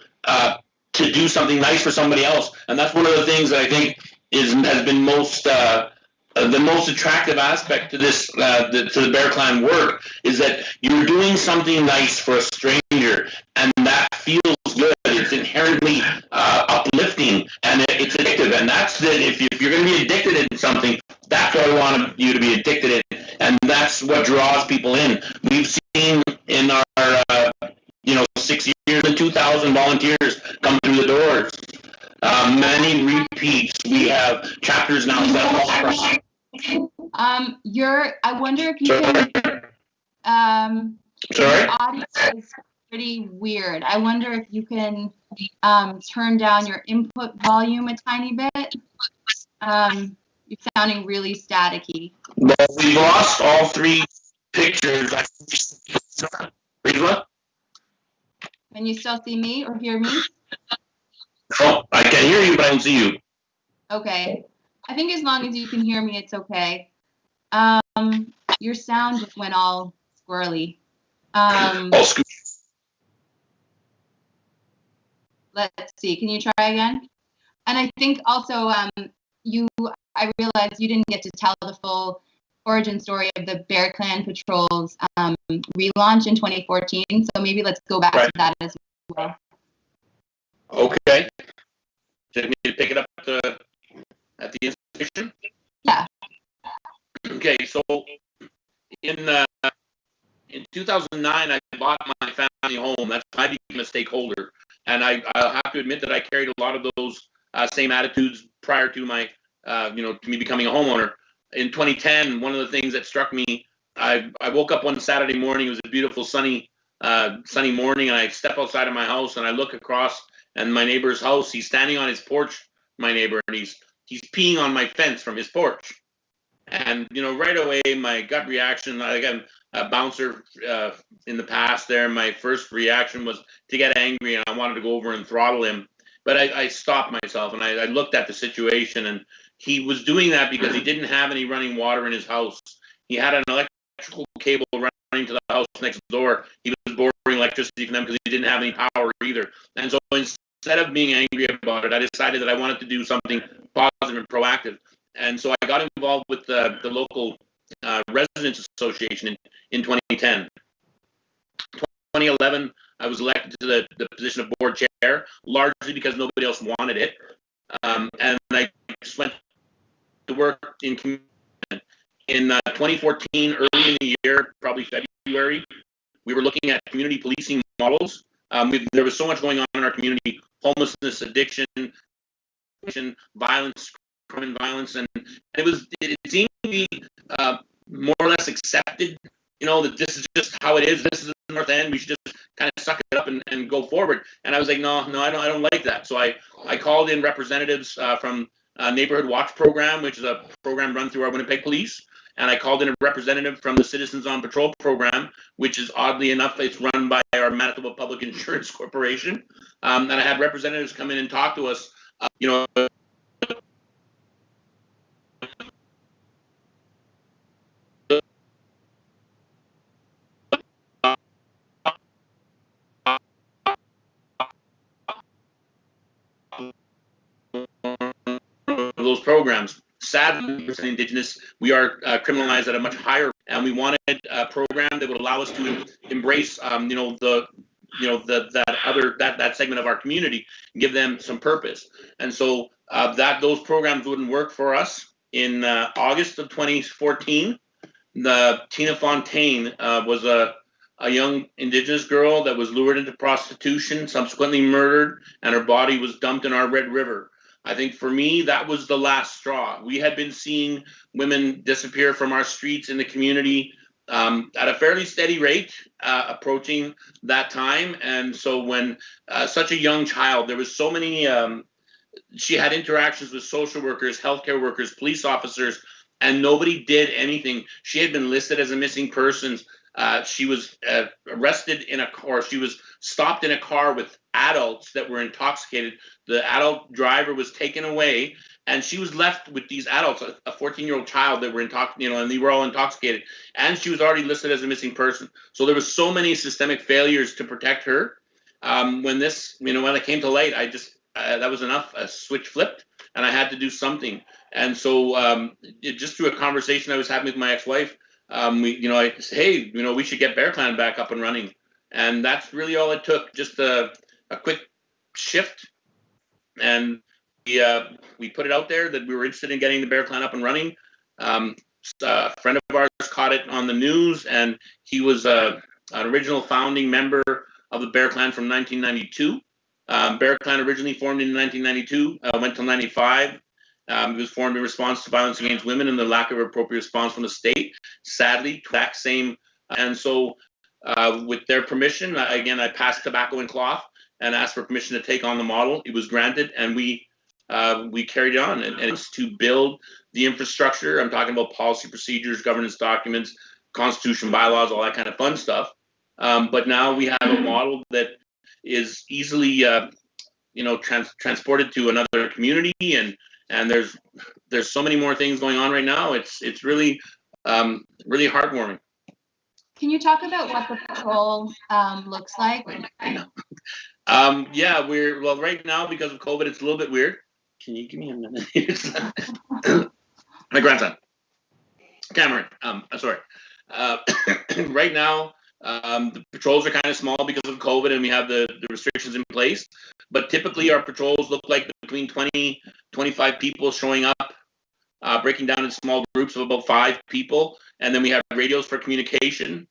do something nice for somebody else, and that's one of the things that I think has been the most attractive aspect to this to the Bear Clan work, is that you're doing something nice for a stranger, and that feels good. It's inherently uplifting, and it's addictive. And that's if you're going to be addicted in something, that's what I want you to be addicted in, and that's what draws people in. We've seen in our 6 years and 2,000 volunteers come through the doors. Many repeats. We have chapters now set up all across. I wonder if you can. Sorry? Your audio is pretty weird. I wonder if you can turn down your input volume a tiny bit. You're sounding really staticky. Well, we lost all 3 pictures. Can you still see me or hear me? No, I can hear you, but I don't see you. Okay. I think as long as you can hear me, it's okay. Your sound just went all squirrely. Let's see. Can you try again? And I think also I realized you didn't get to tell the full origin story of the Bear Clan Patrol's relaunch in 2014. So maybe let's go back to that as well. Okay. Do you need me to pick it up at the institution? Yeah. Okay, so in 2009, I bought my family home. That's how I became a stakeholder, and I'll have to admit that I carried a lot of those same attitudes prior to my, to me becoming a homeowner. In 2010, one of the things that struck me, I woke up one Saturday morning. It was a beautiful sunny morning, and I step outside of my house and I look across, and my neighbor's house. He's standing on his porch, my neighbor, and he's peeing on my fence from his porch. And right away, my gut reaction, again, a bouncer in the past there, my first reaction was to get angry, and I wanted to go over and throttle him. But I stopped myself, and I looked at the situation, and he was doing that because he didn't have any running water in his house. He had an electrical cable running to the house next door. He was boring electricity for them because he didn't have any power either. And so instead of being angry about it, I decided that I wanted to do something positive and proactive. And so I got involved with the local Residents Association in 2010. 2011, I was elected to the position of board chair, largely because nobody else wanted it. And I just went to work in community. In 2014, early in the year, probably February, we were looking at community policing models. There was so much going on in our community: homelessness, addiction, violence, crime and violence, and it seemed to be more or less accepted. That this is just how it is. This is the North End. We should just kind of suck it up and go forward. And I was like, no, I don't like that. So I called in representatives from Neighborhood Watch program, which is a program run through our Winnipeg Police. And I called in a representative from the Citizens on Patrol program, which is oddly enough, it's run by our Manitoba Public Insurance Corporation. And I had representatives come in and talk to us, those programs. Sadly, as Indigenous, we are criminalized at a much higher, and we wanted a program that would allow us to embrace, that segment of our community and give them some purpose. And so those programs wouldn't work for us. In August of 2014, Tina Fontaine was a young Indigenous girl that was lured into prostitution, subsequently murdered, and her body was dumped in our Red River. I think for me, that was the last straw. We had been seeing women disappear from our streets in the community at a fairly steady rate, approaching that time. And so when such a young child, there was so many, she had interactions with social workers, healthcare workers, police officers, and nobody did anything. She had been listed as a missing person. She was arrested in a car. She was stopped in a car with adults that were intoxicated. The adult driver was taken away, and she was left with these adults, a 14-year-old child that were intoxicated, and they were all intoxicated. And she was already listed as a missing person. So there was so many systemic failures to protect her. When it came to light, I just that was enough. A switch flipped, and I had to do something. And so just through a conversation I was having with my ex-wife, I said, hey, we should get Bear Clan back up and running. And that's really all it took, just a quick shift. And we put it out there that we were interested in getting the Bear Clan up and running. A friend of ours caught it on the news, and he was an original founding member of the Bear Clan from 1992. Bear Clan originally formed in 1992, went till 95. It was formed in response to violence against women and the lack of appropriate response from the state. Sadly, exact same. And so with their permission, I passed tobacco and cloth and asked for permission to take on the model. It was granted, and we carried it on. And it's to build the infrastructure. I'm talking about policy, procedures, governance documents, constitution, bylaws, all that kind of fun stuff. But now we have a model that is easily, transported to another community, and there's so many more things going on right now. It's really really heartwarming. Can you talk about what the patrol looks like? Right now, because of COVID, it's a little bit weird. Can you give me a minute? My grandson, Cameron. Sorry. Right now, the patrols are kind of small because of COVID, and we have the restrictions in place. But typically, our patrols look like between 20, 25 people showing up, breaking down in small groups of about 5 people. And then we have radios for communication.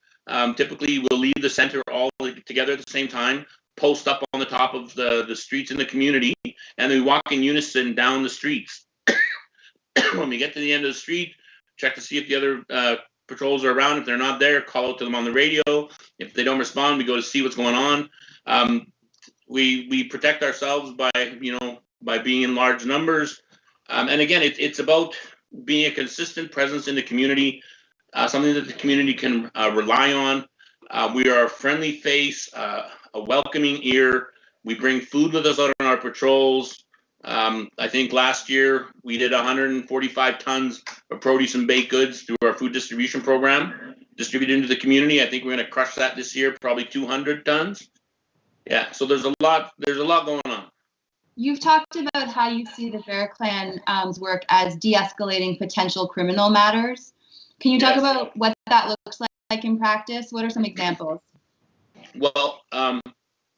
Typically, we'll leave the center all together at the same time, post up on the top of the streets in the community, and then we walk in unison down the streets. When we get to the end of the street, check to see if the other patrols are around. If they're not there, call out to them on the radio. If they don't respond, we go to see what's going on. We protect ourselves by being in large numbers. And again, it's about being a consistent presence in the community, something that the community can rely on. We are a friendly face, a welcoming ear. We bring food with us out on our patrols. I think last year we did 145 tons of produce and baked goods through our food distribution program, distributed into the community. I think we're going to crush that this year, probably 200 tons. Yeah, so there's a lot going on. You've talked about how you see the Bear Clan's work as de-escalating potential criminal matters. Can you talk about what that looks like in practice? What are some examples? Well,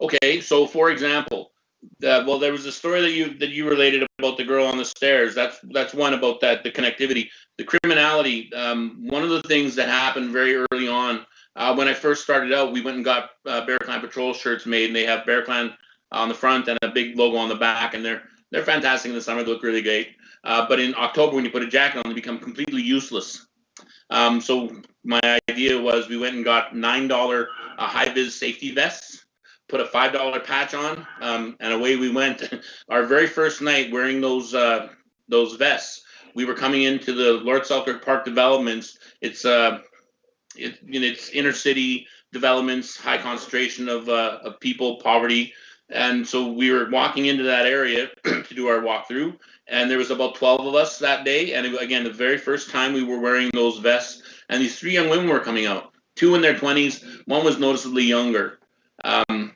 okay. So, for example, there was a story that you related about the girl on the stairs. That's one about that, the connectivity, the criminality. One of the things that happened very early on, When I first started out, we went and got Bear Clan Patrol shirts made, and they have Bear Clan on the front and a big logo on the back, and they're fantastic in the summer. They look really great. But in October, when you put a jacket on, they become completely useless. So my idea was we went and got $9 high-vis safety vests, put a $5 patch on, and away we went. Our very first night wearing those vests, we were coming into the Lord Selkirk Park developments. It's inner city developments, high concentration of people, poverty. And so we were walking into that area to do our walkthrough, and there was about 12 of us that day. And again, the very first time we were wearing those vests, and these 3 young women were coming out, 2 in their 20s, one was noticeably younger. One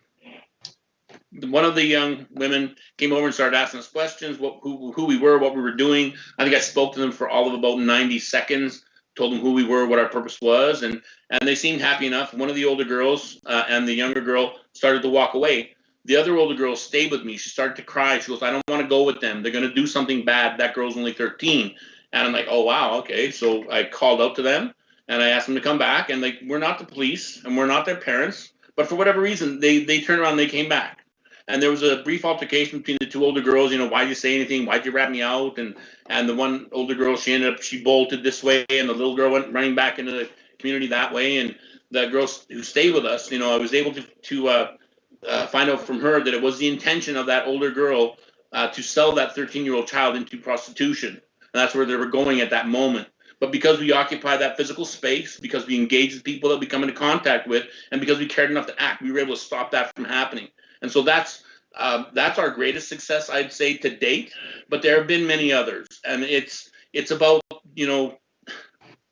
of the young women came over and started asking us questions, who we were, what we were doing. I think I spoke to them for all of about 90 seconds, told them who we were, what our purpose was, and they seemed happy enough. One of the older girls and the younger girl started to walk away. The other older girl stayed with me. She started to cry. She goes, I don't want to go with them. They're going to do something bad. That girl's only 13. And I'm like, oh, wow, okay. So I called out to them, and I asked them to come back. And like, we're not the police, and we're not their parents. But for whatever reason, they turned around and they came back. And there was a brief altercation between the 2 older girls. Why'd you say anything? Why'd you rat me out? And the one older girl, she bolted this way, and the little girl went running back into the community that way. And the girl who stayed with us, I was able to find out from her that it was the intention of that older girl to sell that 13-year-old child into prostitution. And that's where they were going at that moment. But because we occupy that physical space, because we engage the people that we come into contact with, and because we cared enough to act, we were able to stop that from happening. And so that's our greatest success, I'd say, to date. But there have been many others, and it's about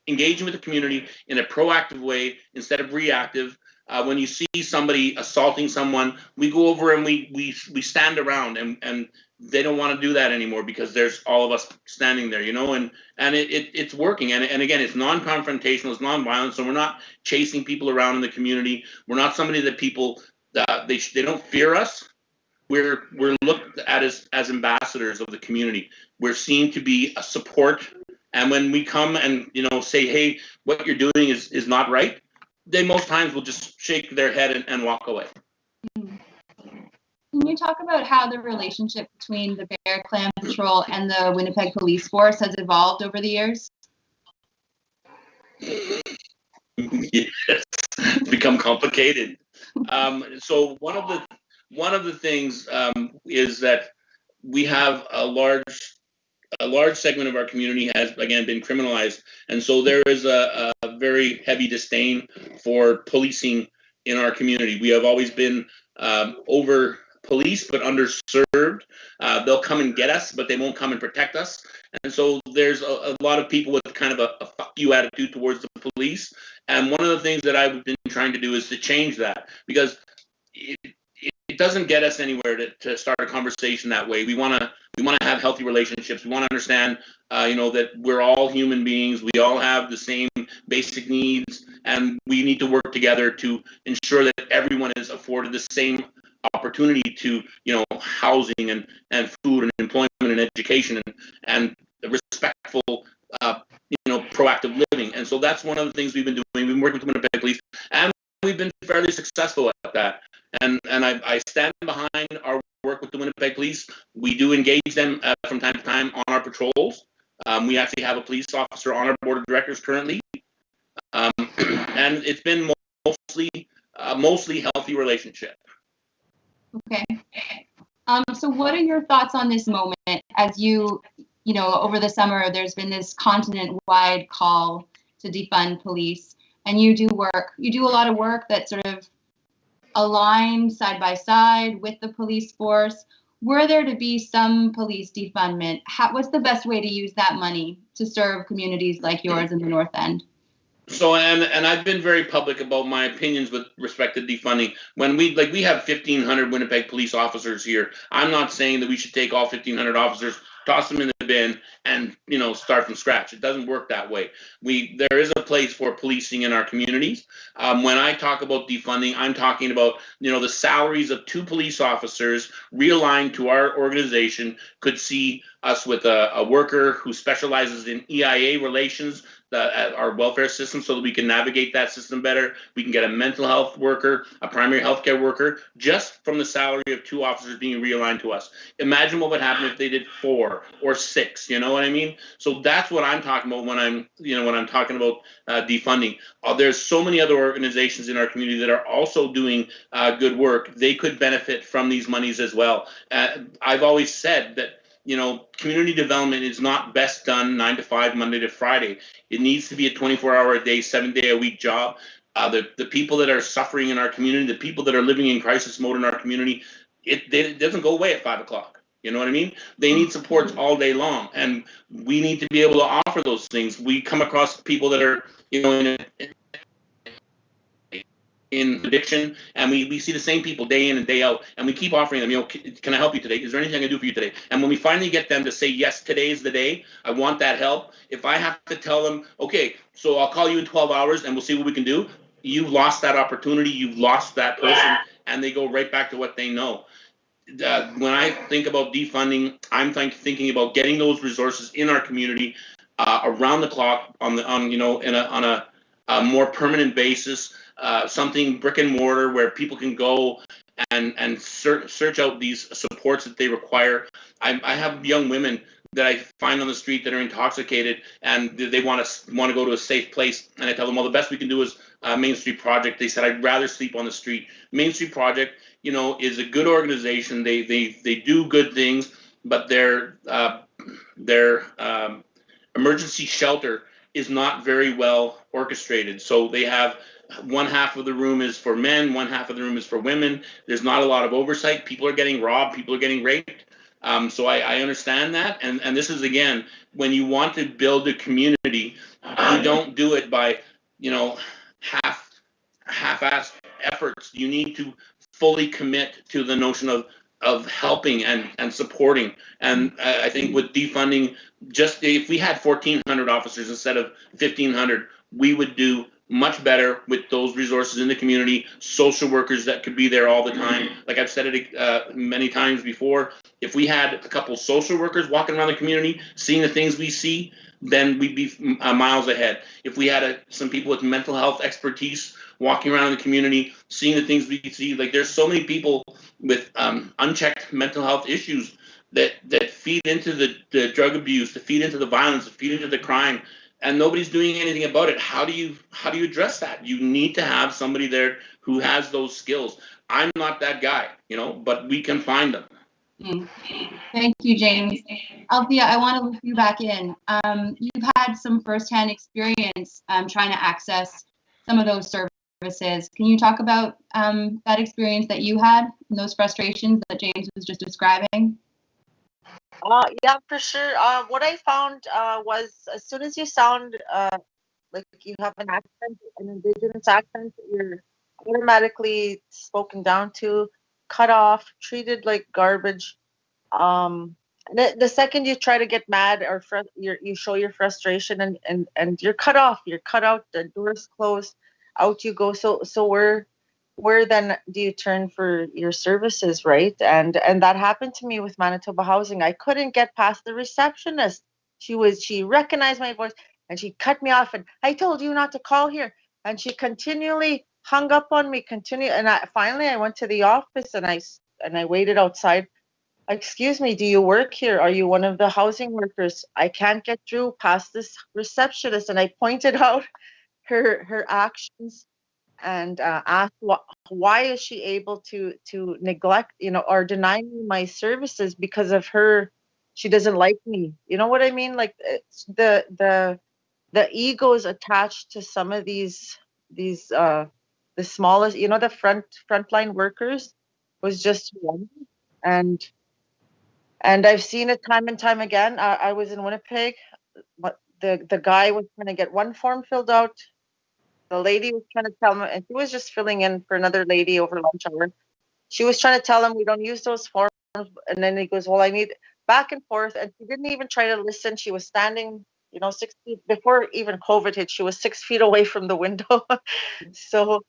engaging with the community in a proactive way instead of reactive. When you see somebody assaulting someone, we go over and we stand around, and they don't want to do that anymore because there's all of us standing there, and it's working. And again, it's non-confrontational, it's non-violent, so we're not chasing people around in the community. We're not somebody that people they don't fear us. We're looked at as ambassadors of the community. We're seen to be a support, and when we come and say, hey, what you're doing is not right, they most times will just shake their head and walk away. Can you talk about how the relationship between the Bear Clan Patrol and the Winnipeg Police Force has evolved over the years? Yes, it's become complicated. So one of the things is that we have a large segment of our community has again been criminalized, and so there is a very heavy disdain for policing in our community. We have always been over policed but underserved. They'll come and get us, but they won't come and protect us. And so there's a lot of people with kind of a fuck you attitude towards the police. And one of the things that I've been trying to do is to change that, because it doesn't get us anywhere to start a conversation that way. We want to have healthy relationships. We want to understand, that we're all human beings. We all have the same basic needs, and we need to work together to ensure that everyone is afforded the same opportunity to, housing and food and employment and education and respectful, proactive living. And so that's one of the things we've been doing. We've been working with the Winnipeg Police, and we've been fairly successful at that. And I stand behind our work with the Winnipeg Police. We do engage them from time to time on our patrols. We actually have a police officer on our board of directors currently. And it's been mostly healthy relationship. Okay. So what are your thoughts on this moment as over the summer, there's been this continent-wide call to defund police, and you do a lot of work that sort of aligned side by side with the police force. Were there to be some police defundment, what's the best way to use that money to serve communities like yours in the North End? So, and I've been very public about my opinions with respect to defunding. When we have 1,500 Winnipeg police officers here. I'm not saying that we should take all 1,500 officers, toss them in the bin, and start from scratch. It doesn't work that way. There is a place for policing in our communities. When I talk about defunding, I'm talking about the salaries of 2 police officers realigned to our organization could see us with a worker who specializes in EIA relations at our welfare system so that we can navigate that system better. We can get a mental health worker, a primary healthcare worker, just from the salary of 2 officers being realigned to us. Imagine what would happen if they did 4 or 6. You know what I mean? So that's what I'm talking about when I'm talking about defunding. There's so many other organizations in our community that are also doing good work. They could benefit from these monies as well. I've always said that community development is not best done 9 to 5, Monday to Friday. It needs to be a 24-hour-a-day, 7-day-a-week job. The people that are suffering in our community, the people that are living in crisis mode in our community, it doesn't go away at 5 o'clock. You know what I mean? They need supports all day long, and we need to be able to offer those things. We come across people that are, in addiction, and we see the same people day in and day out, and we keep offering them, can I help you today? Is there anything I can do for you today? And when we finally get them to say, yes, today is the day, I want that help. If I have to tell them, okay, so I'll call you in 12 hours and we'll see what we can do, you've lost that opportunity, you've lost that person, and they go right back to what they know. When I think about defunding, I'm thinking about getting those resources in our community around the clock on a more permanent basis. Something brick and mortar where people can go and search out these supports that they require. I have young women that I find on the street that are intoxicated and they want to go to a safe place, and I tell them, well, the best we can do is Main Street Project. They said, I'd rather sleep on the street. Main Street Project, is a good organization. They do good things, but their emergency shelter is not very well orchestrated. So they have one half of the room is for men, one half of the room is for women. There's not a lot of oversight. People are getting robbed. People are getting raped. So I understand that. And this is, again, when you want to build a community, you don't do it by, half-assed efforts. You need to fully commit to the notion of helping and supporting. And I think with defunding, just if we had 1,400 officers instead of 1,500, we would do much better with those resources in the community, social workers that could be there all the time. Like I've said it many times before, if we had a couple social workers walking around the community, seeing the things we see, then we'd be miles ahead. If we had some people with mental health expertise walking around the community, seeing the things we see, like there's so many people with unchecked mental health issues that feed into the drug abuse, that feed into the violence, that feed into the crime, and nobody's doing anything about it. How do you address that? You need to have somebody there who has those skills. I'm not that guy, but we can find them. Thank you, James. Althea, I want to loop you back in. You've had some firsthand experience trying to access some of those services. Can you talk about that experience that you had and those frustrations that James was just describing? Yeah, for sure. What I found was as soon as you sound like you have an accent, an Indigenous accent, you're automatically spoken down to, cut off, treated like garbage. The second you try to get mad or you show your frustration and you're cut off, you're cut out, the door's closed, out you go. So where then do you turn for your services, right? And that happened to me with Manitoba Housing. I couldn't get past the receptionist. She recognized my voice and she cut me off, and I told you not to call here. And she continually hung up on me, and finally I went to the office and I waited outside. Excuse me, do you work here? Are you one of the housing workers? I can't get through past this receptionist. And I pointed out her actions and asked why is she able to neglect, or deny me my services because of her. She doesn't like me. You know what I mean? Like it's the egos attached to some of these the smallest, the frontline workers was just one. And I've seen it time and time again. I was in Winnipeg. The guy was trying to get one form filled out. The lady was trying to tell him, and he was just filling in for another lady over lunch hour. She was trying to tell him, we don't use those forms. And then he goes, well, I need back and forth. And she didn't even try to listen. She was standing, 6 feet before even COVID hit. She was 6 feet away from the window. So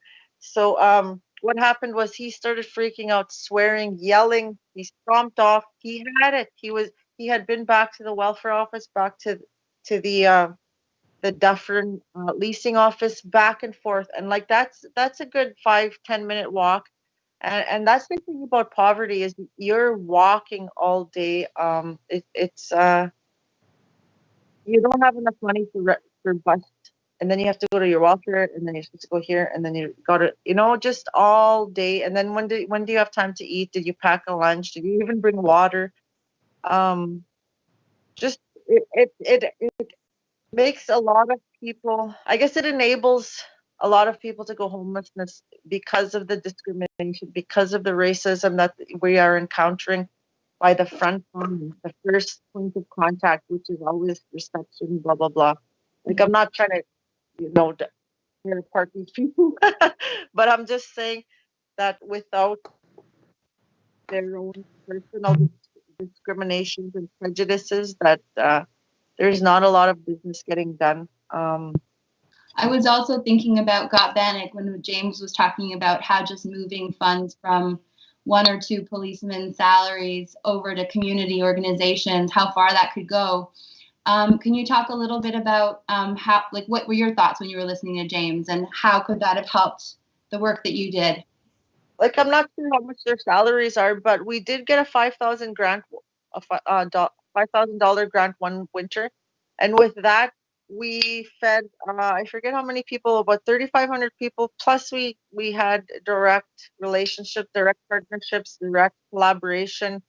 what happened was he started freaking out, swearing, yelling. He stomped off. He had it. He had been back to the welfare office, back to the the Dufferin leasing office back and forth, and like that's a good 5-10 minute walk. And that's the thing about poverty is you're walking all day. It's you don't have enough money for bus, and then you have to go to your welfare, and then you have to go here, and then you got to, just all day. And then when do you have time to eat? Did you pack a lunch? Did you even bring water? Just it makes a lot of people, I guess it enables a lot of people to go homelessness because of the discrimination, because of the racism that we are encountering by the front line, the first point of contact, which is always reception, blah, blah, blah. Like, I'm not trying to, tear apart these people, but I'm just saying that without their own personal discriminations and prejudices, that there's not a lot of business getting done. I was also thinking about Gotbanic when James was talking about how just moving funds from 1 or 2 policemen's salaries over to community organizations, how far that could go. Can you talk a little bit about how, like, what were your thoughts when you were listening to James, and how could that have helped the work that you did? Like, I'm not sure how much their salaries are, but we did get a $5,000 grant, $5,000 grant one winter, and with that we fed I forget how many people, about 3,500 people. Plus we had direct relationships, direct partnerships, direct collaboration,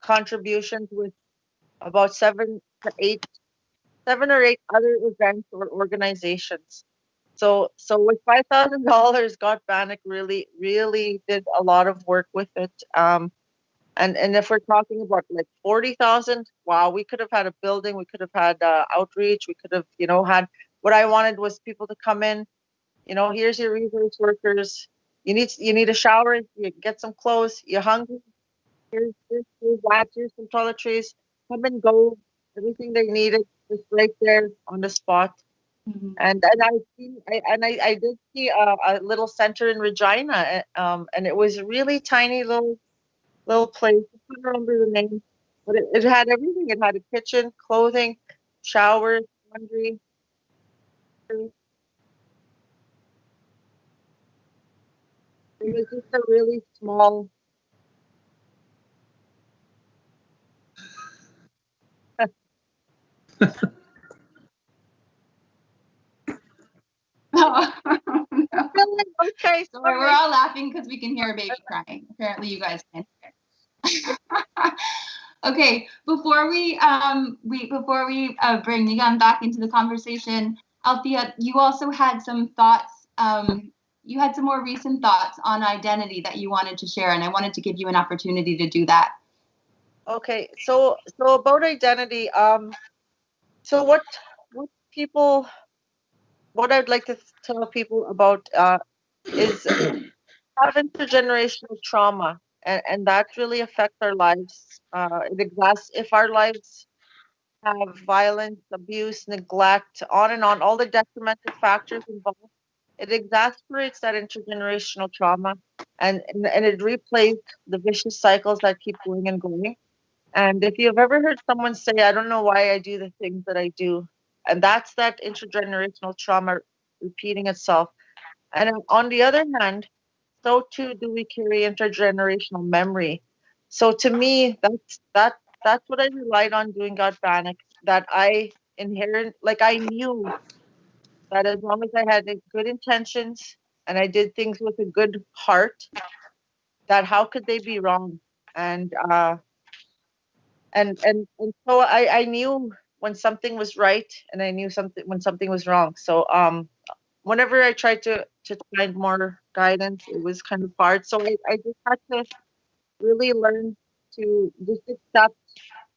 contributions with about 7 or 8 other events or organizations. So with $5,000, Gotbanic really did a lot of work with it. And if we're talking about like 40,000, wow, we could have had a building, we could have had outreach, we could have, had, what I wanted was people to come in, here's your resource workers. You need a shower, you get some clothes, you're hungry, here's that, here's some toiletries, come and go, everything they needed just right there on the spot. Mm-hmm. And I did see a little center in Regina, and it was a really tiny little place. I can't remember the name, but it had everything. It had a kitchen, clothing, showers, laundry. It was just a really small. Oh, no. Okay, So we're all laughing because we can hear a baby crying. Apparently, you guys can't hear. Okay, before we bring Nigan back into the conversation, Althea, you also had some thoughts. You had some more recent thoughts on identity that you wanted to share, and I wanted to give you an opportunity to do that. Okay, so about identity, so what I'd like to tell people about is have intergenerational trauma, and that really affects our lives. If our lives have violence, abuse, neglect, on and on, all the detrimental factors involved, it exasperates that intergenerational trauma, and it replays the vicious cycles that keep going and going. And if you've ever heard someone say, I don't know why I do the things that I do, and that's that intergenerational trauma repeating itself. And on the other hand, so too do we carry intergenerational memory. So to me, that's what I relied on doing Gotbanic, that I knew that as long as I had good intentions and I did things with a good heart, that how could they be wrong? And so I knew when something was right, and I knew when something was wrong. So whenever I tried to find more guidance, it was kind of hard. So I just had to really learn to just accept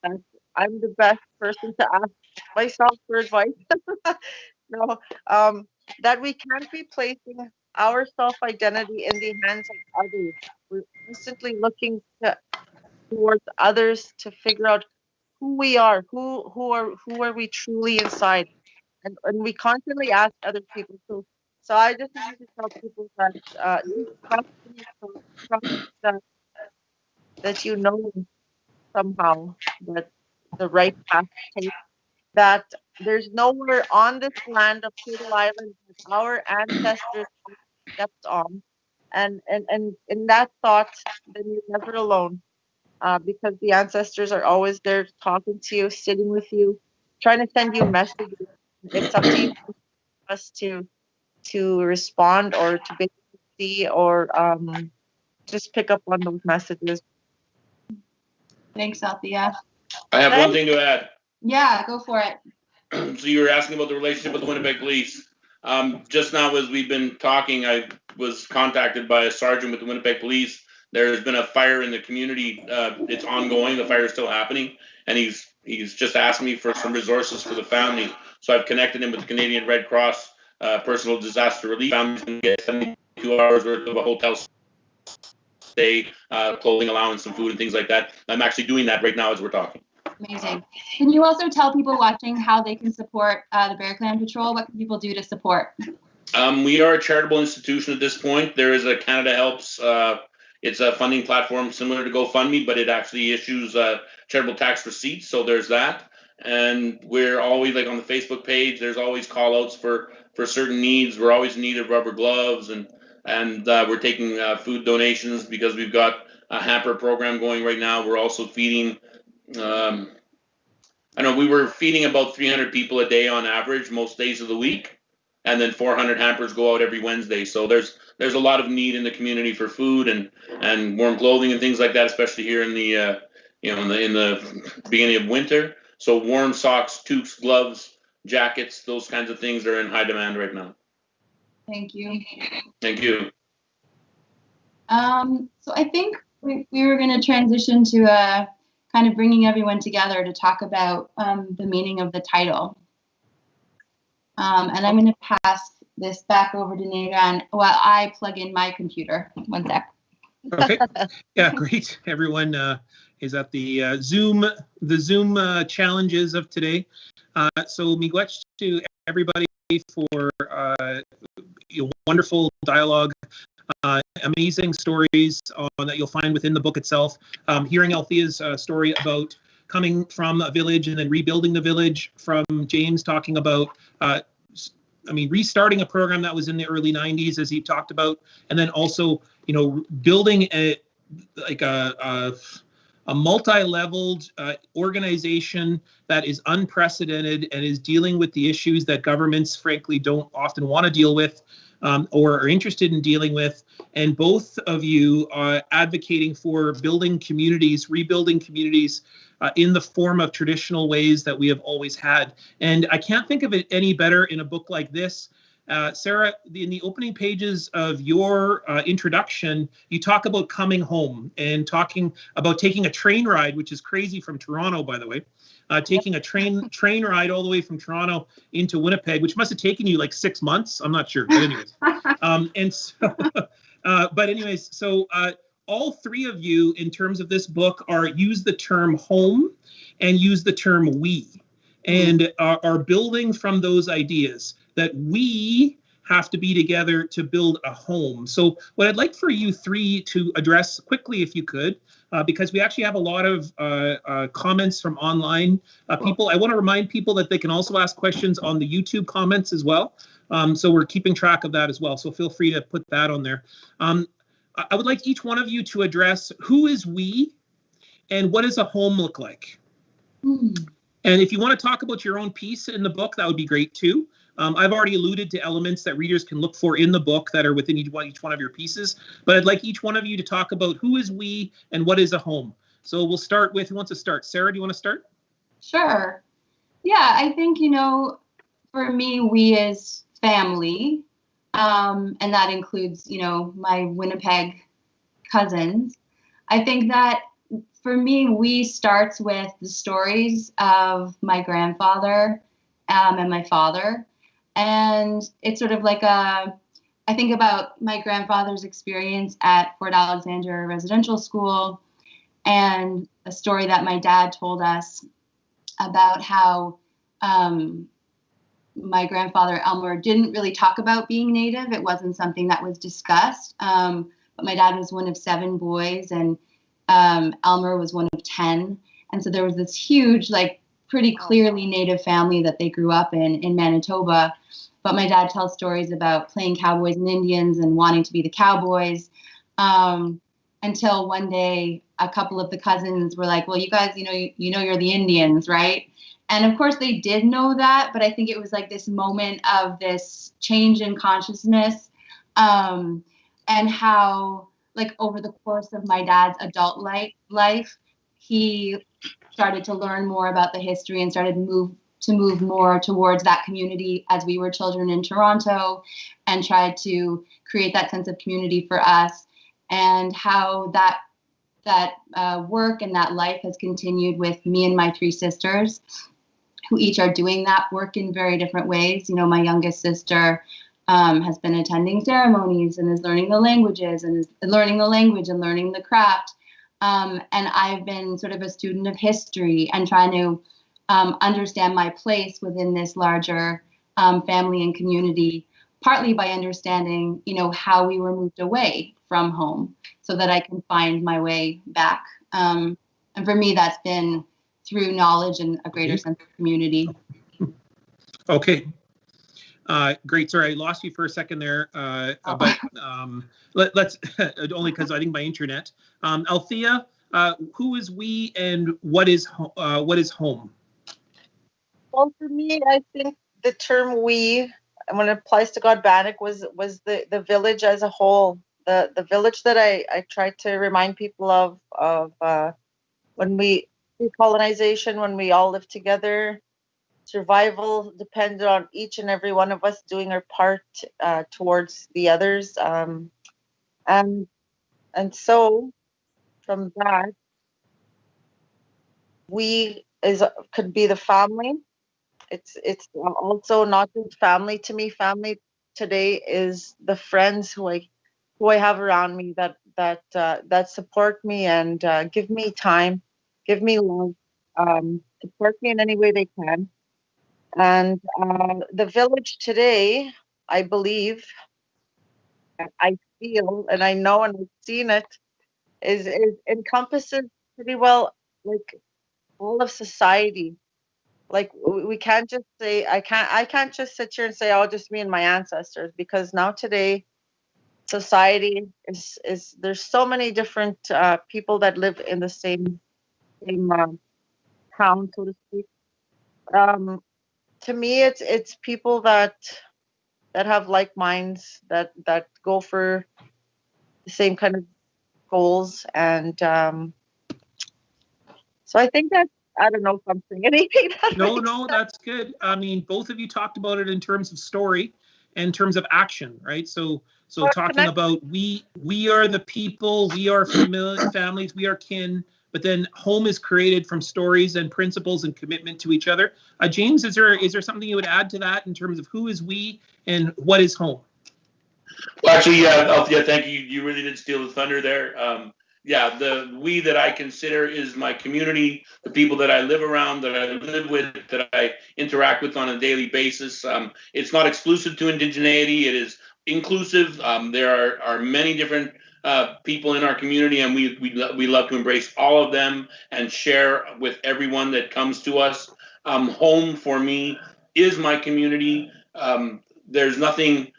that I'm the best person to ask myself for advice. No, that we can't be placing our self-identity in the hands of others. We're constantly looking towards others to figure out who we are, who are we truly inside, and we constantly ask other people. So I just wanted to tell people that just trust in yourself, trust that you know somehow that the right path to take, that there's nowhere on this land of Turtle Island that our ancestors stepped on. And in that thought, then you're never alone, because the ancestors are always there talking to you, sitting with you, trying to send you messages. It's up to you us to respond or to basically see or just pick up on those messages. Thanks, Althea. I have one thing to add. Yeah, go for it. So you were asking about the relationship with the Winnipeg Police. Just now, as we've been talking, I was contacted by a sergeant with the Winnipeg Police. There has been a fire in the community. It's ongoing. The fire is still happening, and he's just asked me for some resources for the family. So I've connected him with the Canadian Red Cross Personal Disaster Relief. Families can get 72 hours worth of a hotel stay, clothing allowance, some food, and things like that. I'm actually doing that right now as we're talking. Amazing. Can you also tell people watching how they can support the Bear Clan Patrol? What can people do to support? We are a charitable institution at this point. There is a Canada Helps. It's a funding platform similar to GoFundMe, but it actually issues charitable tax receipts. So there's that. And we're always, like, on the Facebook page, there's always call outs for certain needs. We're always in need of rubber gloves, and we're taking food donations because we've got a hamper program going right now. We're also feeding, I know we were feeding about 300 people a day on average most days of the week, and then 400 hampers go out every Wednesday. So there's a lot of need in the community for food and warm clothing and things like that, especially here in the in the beginning of winter. So warm socks, toques, gloves, jackets, those kinds of things are in high demand right now. Thank you. Thank you. So I think we were going to transition to kind of bringing everyone together to talk about the meaning of the title. And I'm going to pass this back over to Nathan while I plug in my computer. One sec. Okay. Yeah, great. Everyone is at the Zoom challenges of today. So miigwech to everybody for wonderful dialogue, amazing stories that you'll find within the book itself. Hearing Althea's story about coming from a village and then rebuilding the village, from James talking about restarting a program that was in the early 90s, as he talked about, and then also, building a multi-leveled organization that is unprecedented and is dealing with the issues that governments, frankly, don't often want to deal with or are interested in dealing with. And both of you are advocating for building communities, rebuilding communities in the form of traditional ways that we have always had. And I can't think of it any better in a book like this. Sarah, in the opening pages of your introduction, you talk about coming home and talking about taking a train ride, which is crazy, from Toronto, by the way, taking a train ride all the way from Toronto into Winnipeg, which must have taken you like 6 months. I'm not sure, but anyways. So all three of you, in terms of this book, use the term home and use the term we, and are building from those ideas that we have to be together to build a home. So what I'd like for you three to address quickly, if you could, because we actually have a lot of comments from online people. I want to remind people that they can also ask questions on the YouTube comments as well. So we're keeping track of that as well. So feel free to put that on there. I would like each one of you to address who is we and what does a home look like? And if you want to talk about your own piece in the book, that would be great too. I've already alluded to elements that readers can look for in the book that are within each one of your pieces, but I'd like each one of you to talk about who is we and what is a home. So we'll start with, who wants to start? Sarah, do you want to start? Sure. Yeah, I think, for me, we is family, and that includes, my Winnipeg cousins. I think that for me, we starts with the stories of my grandfather and my father. And it's sort of like I think about my grandfather's experience at Fort Alexandra Residential School, and a story that my dad told us about how my grandfather, Elmer, didn't really talk about being Native. It wasn't something that was discussed. But my dad was one of 7 boys, and Elmer was one of 10. And so there was this huge, pretty clearly Native family that they grew up in Manitoba. But my dad tells stories about playing cowboys and Indians and wanting to be the cowboys. Until one day, a couple of the cousins were like, well, you guys, you're the Indians, right? And of course they did know that, but I think it was like this moment of this change in consciousness, and how, like, over the course of my dad's adult life, he started to learn more about the history and started to move more towards that community as we were children in Toronto, and tried to create that sense of community for us, and how that work and that life has continued with me and my 3 sisters, who each are doing that work in very different ways. My youngest sister has been attending ceremonies and is learning the languages and is learning the language and learning the craft. And I've been sort of a student of history and trying to understand my place within this larger family and community, partly by understanding, how we were moved away from home so that I can find my way back. And for me, that's been through knowledge and a greater sense of community. Okay. Great. Sorry, I lost you for a second there. But let's only because I think my internet. Althea, who is we and what is home? Well, for me, I think the term "we," when it applies to Gotbanic, was the village as a whole. The village that I tried to remind people of when we colonization, when we all lived together. Survival depended on each and every one of us doing our part towards the others, and so from that, could be the family. It's also not just family to me. Family today is the friends who I have around me that support me and give me time, give me love, support me in any way they can. And the village today, I believe, I feel, and I know, and I've seen it, is encompasses pretty well, like, all of society. Like, we can't just say, I can't just sit here and say, oh, just me and my ancestors, because now today society is there's so many different people that live in the same town, so to speak. To me, it's people that have like minds, that go for the same kind of goals, and so I think that, I don't know if I'm saying anything. No, that's good. I mean, both of you talked about it in terms of story and in terms of action, right? So talking about we are the people, we are families, we are kin, but then home is created from stories and principles and commitment to each other. James, is there something you would add to that in terms of who is we and what is home? Well, actually, Althea, thank you. You really did steal the thunder there. The we that I consider is my community, the people that I live around, that I live with, that I interact with on a daily basis. It's not exclusive to indigeneity. It is inclusive. There are many different people in our community, and we love to embrace all of them and share with everyone that comes to us. Home for me is my community. There's nothing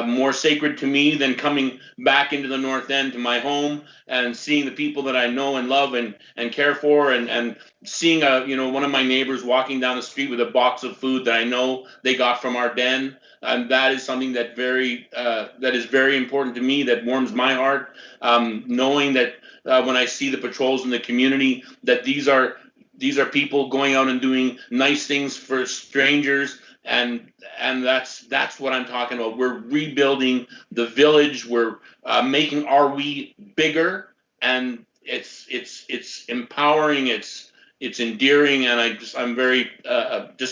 more sacred to me than coming back into the North End to my home and seeing the people that I know and love and care for, and seeing one of my neighbors walking down the street with a box of food that I know they got from our den. And that is something that is very important to me, that warms my heart, knowing that when I see the patrols in the community, that these are people going out and doing nice things for strangers. And that's what I'm talking about. We're rebuilding the village. We're making our we bigger, and it's empowering. It's endearing, and I'm very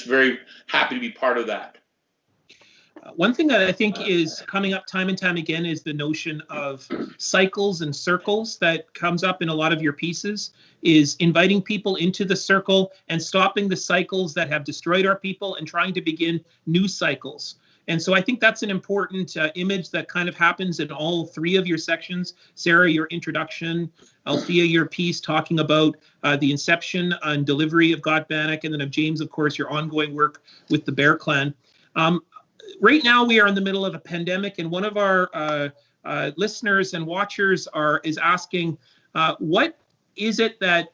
very happy to be part of that. One thing that I think is coming up time and time again is the notion of cycles and circles that comes up in a lot of your pieces, is inviting people into the circle and stopping the cycles that have destroyed our people and trying to begin new cycles. And so I think that's an important image that kind of happens in all three of your sections. Sarah, your introduction, Althea, your piece talking about the inception and delivery of Gotbanic, and then of James, of course, your ongoing work with the Bear Clan. Right now, we are in the middle of a pandemic, and one of our listeners and watchers is asking, what is it that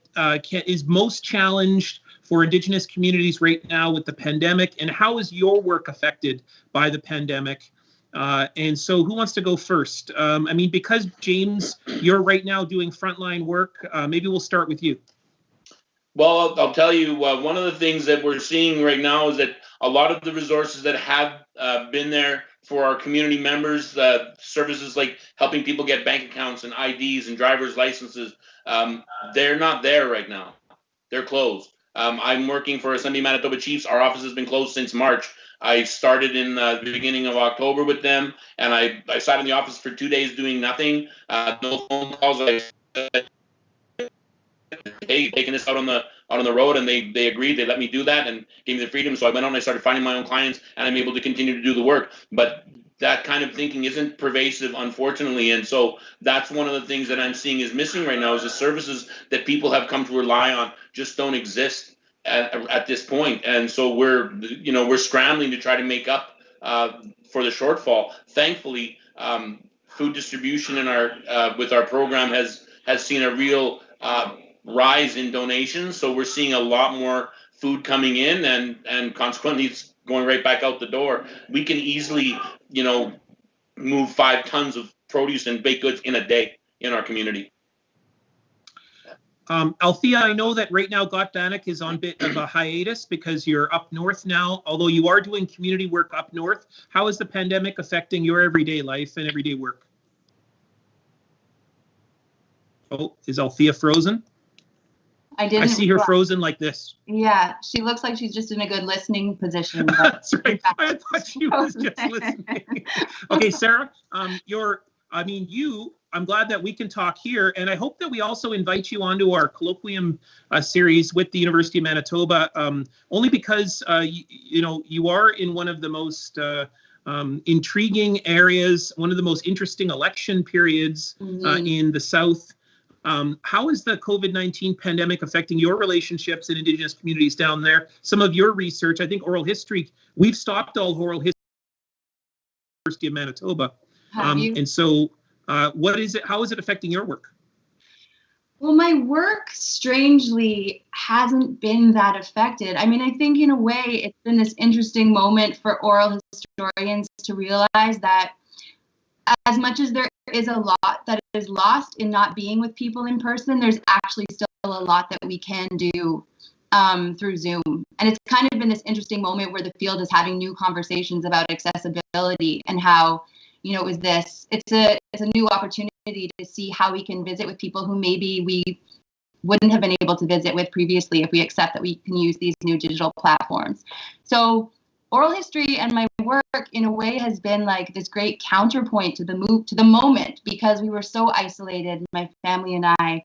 is most challenged for Indigenous communities right now with the pandemic, and how is your work affected by the pandemic? And so who wants to go first? I mean, because James, you're right now doing frontline work, maybe we'll start with you. Well, I'll tell you, one of the things that we're seeing right now is that a lot of the resources that have been there for our community members, services like helping people get bank accounts and IDs and driver's licenses, they're not there right now. They're closed. I'm working for Assembly Manitoba Chiefs. Our office has been closed since March. I started in the beginning of October with them, and I sat in the office for 2 days doing nothing, no phone calls. I said, hey, taking this out on the road, and they agreed. They let me do that and gave me the freedom. So I went out and I started finding my own clients, and I'm able to continue to do the work. But that kind of thinking isn't pervasive, unfortunately. And so that's one of the things that I'm seeing is missing right now is the services that people have come to rely on just don't exist at this point. And so we're scrambling to try to make up for the shortfall. Thankfully, food distribution in with our program has seen a real rise in donations. So we're seeing a lot more food coming in, and consequently it's going right back out the door. We can easily, move 5 tons of produce and baked goods in a day in our community. Althea, I know that right now Gotbanic is on a bit of a hiatus because you're up north now, although you are doing community work up north. How is the pandemic affecting your everyday life and everyday work? Oh, is Althea frozen? I see her frozen like this. Yeah, she looks like she's just in a good listening position. That's right. I thought she was just listening. Okay, Sarah, I'm glad that we can talk here, and I hope that we also invite you onto our colloquium series with the University of Manitoba, only because you are in one of the most intriguing areas, one of the most interesting election periods in the South. How is the COVID-19 pandemic affecting your relationships in Indigenous communities down there? Some of your research, I think oral history, we've stopped all oral history at the University of Manitoba. And so what is it? How is it affecting your work? Well, my work strangely hasn't been that affected. I mean, I think in a way it's been this interesting moment for oral historians to realize that as much as there is a lot that is lost in not being with people in person, there's actually still a lot that we can do through Zoom. And it's kind of been this interesting moment where the field is having new conversations about accessibility and how, it's a new opportunity to see how we can visit with people who maybe we wouldn't have been able to visit with previously if we accept that we can use these new digital platforms. So oral history and my work in a way has been like this great counterpoint to the moment, because we were so isolated, my family and I,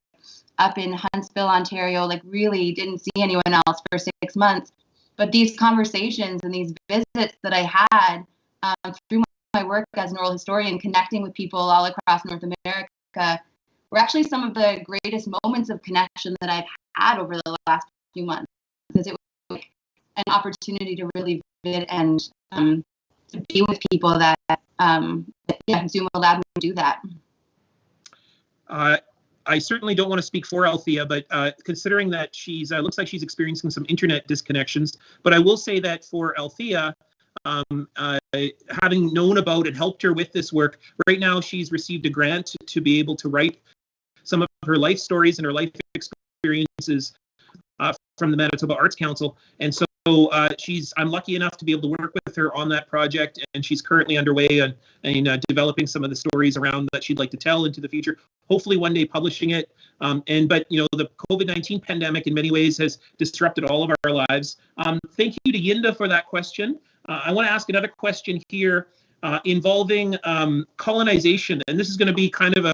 up in Huntsville, Ontario, like really didn't see anyone else for 6 months. But these conversations and these visits that I had through my work as an oral historian, connecting with people all across North America, were actually some of the greatest moments of connection that I've had over the last few months, because it was an opportunity to really visit and to be with people that Zoom allowed me to do that. I certainly don't want to speak for Althea, but considering that she's looks like she's experiencing some internet disconnections, but I will say that for Althea, having known about and helped her with this work, right now she's received a grant to be able to write some of her life stories and her life experiences from the Manitoba Arts Council. And so I'm lucky enough to be able to work with her on that project, and she's currently underway in developing some of the stories around that she'd like to tell into the future, hopefully one day publishing it. But the COVID-19 pandemic in many ways has disrupted all of our lives. Thank you to Yinda for that question. I want to ask another question here involving colonization, and this is going to be kind of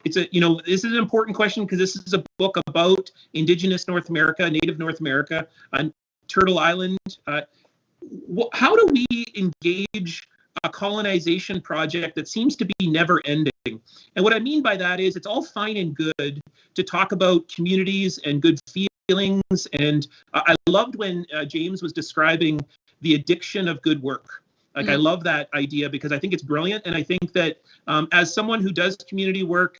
this is an important question because this is a book about Indigenous North America, Native North America, and Turtle Island. How do we engage a colonization project that seems to be never ending. And what I mean by that is it's all fine and good to talk about communities and good feelings. And I loved when James was describing the addiction of good work. Like, I love that idea because I think it's brilliant. And I think that as someone who does community work,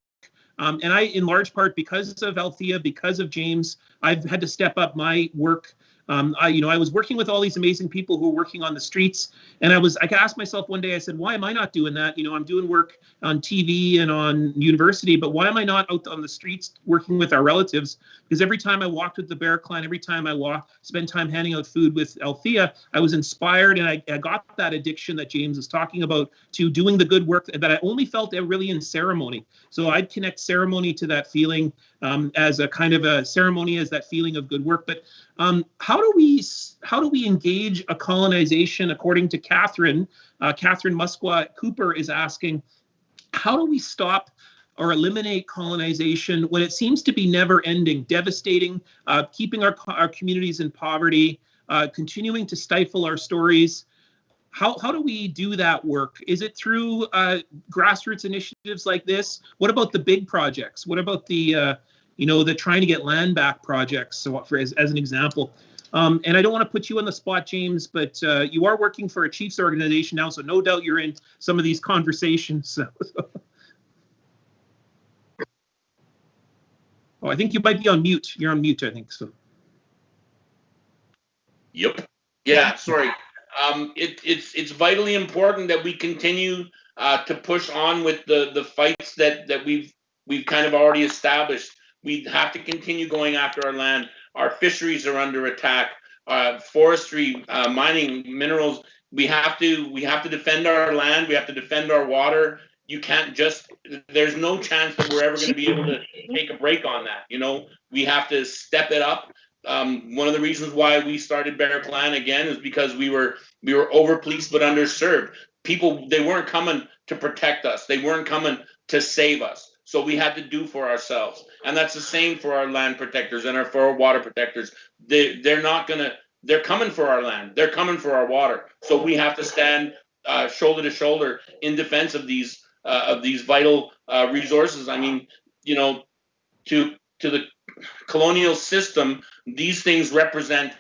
and I, in large part, because of Althea, because of James, I've had to step up my work. I was working with all these amazing people who were working on the streets, and I asked myself one day, I said, why am I not doing that? I'm doing work on TV and on university, but why am I not out on the streets working with our relatives? Because every time I walked with the Bear Clan, every time I spent time handing out food with Althea, I was inspired, and I got that addiction that James is talking about to doing the good work that I only felt really in ceremony. So I'd connect ceremony to that feeling as a kind of a ceremony, as that feeling of good work. But how do we engage a colonization? According to Catherine Musquat Cooper is asking, how do we stop or eliminate colonization when it seems to be never ending, devastating, keeping our communities in poverty, continuing to stifle our stories? How do we do that work? Is it through grassroots initiatives like this? What about the big projects? What about the trying to get land back projects, so as an example? And I don't want to put you on the spot, James, but you are working for a Chiefs organization now, so no doubt you're in some of these conversations. Oh, I think you might be on mute. You're on mute, I think so. Yep. Yeah, sorry. It's vitally important that we continue to push on with the fights that we've kind of already established. We have to continue going after our land. Our fisheries are under attack. Forestry, mining, minerals. We have to defend our land. We have to defend our water. You can't there's no chance that we're ever going to be able to take a break on that. We have to step it up. One of the reasons why we started Bear Clan again is because we were over-policed but underserved. People, they weren't coming to protect us. They weren't coming to save us. So we had to do for ourselves. And that's the same for our land protectors and for our water protectors. They're coming for our land. They're coming for our water. So we have to stand shoulder to shoulder in defense of these vital resources. I mean, to the colonial system, these things represent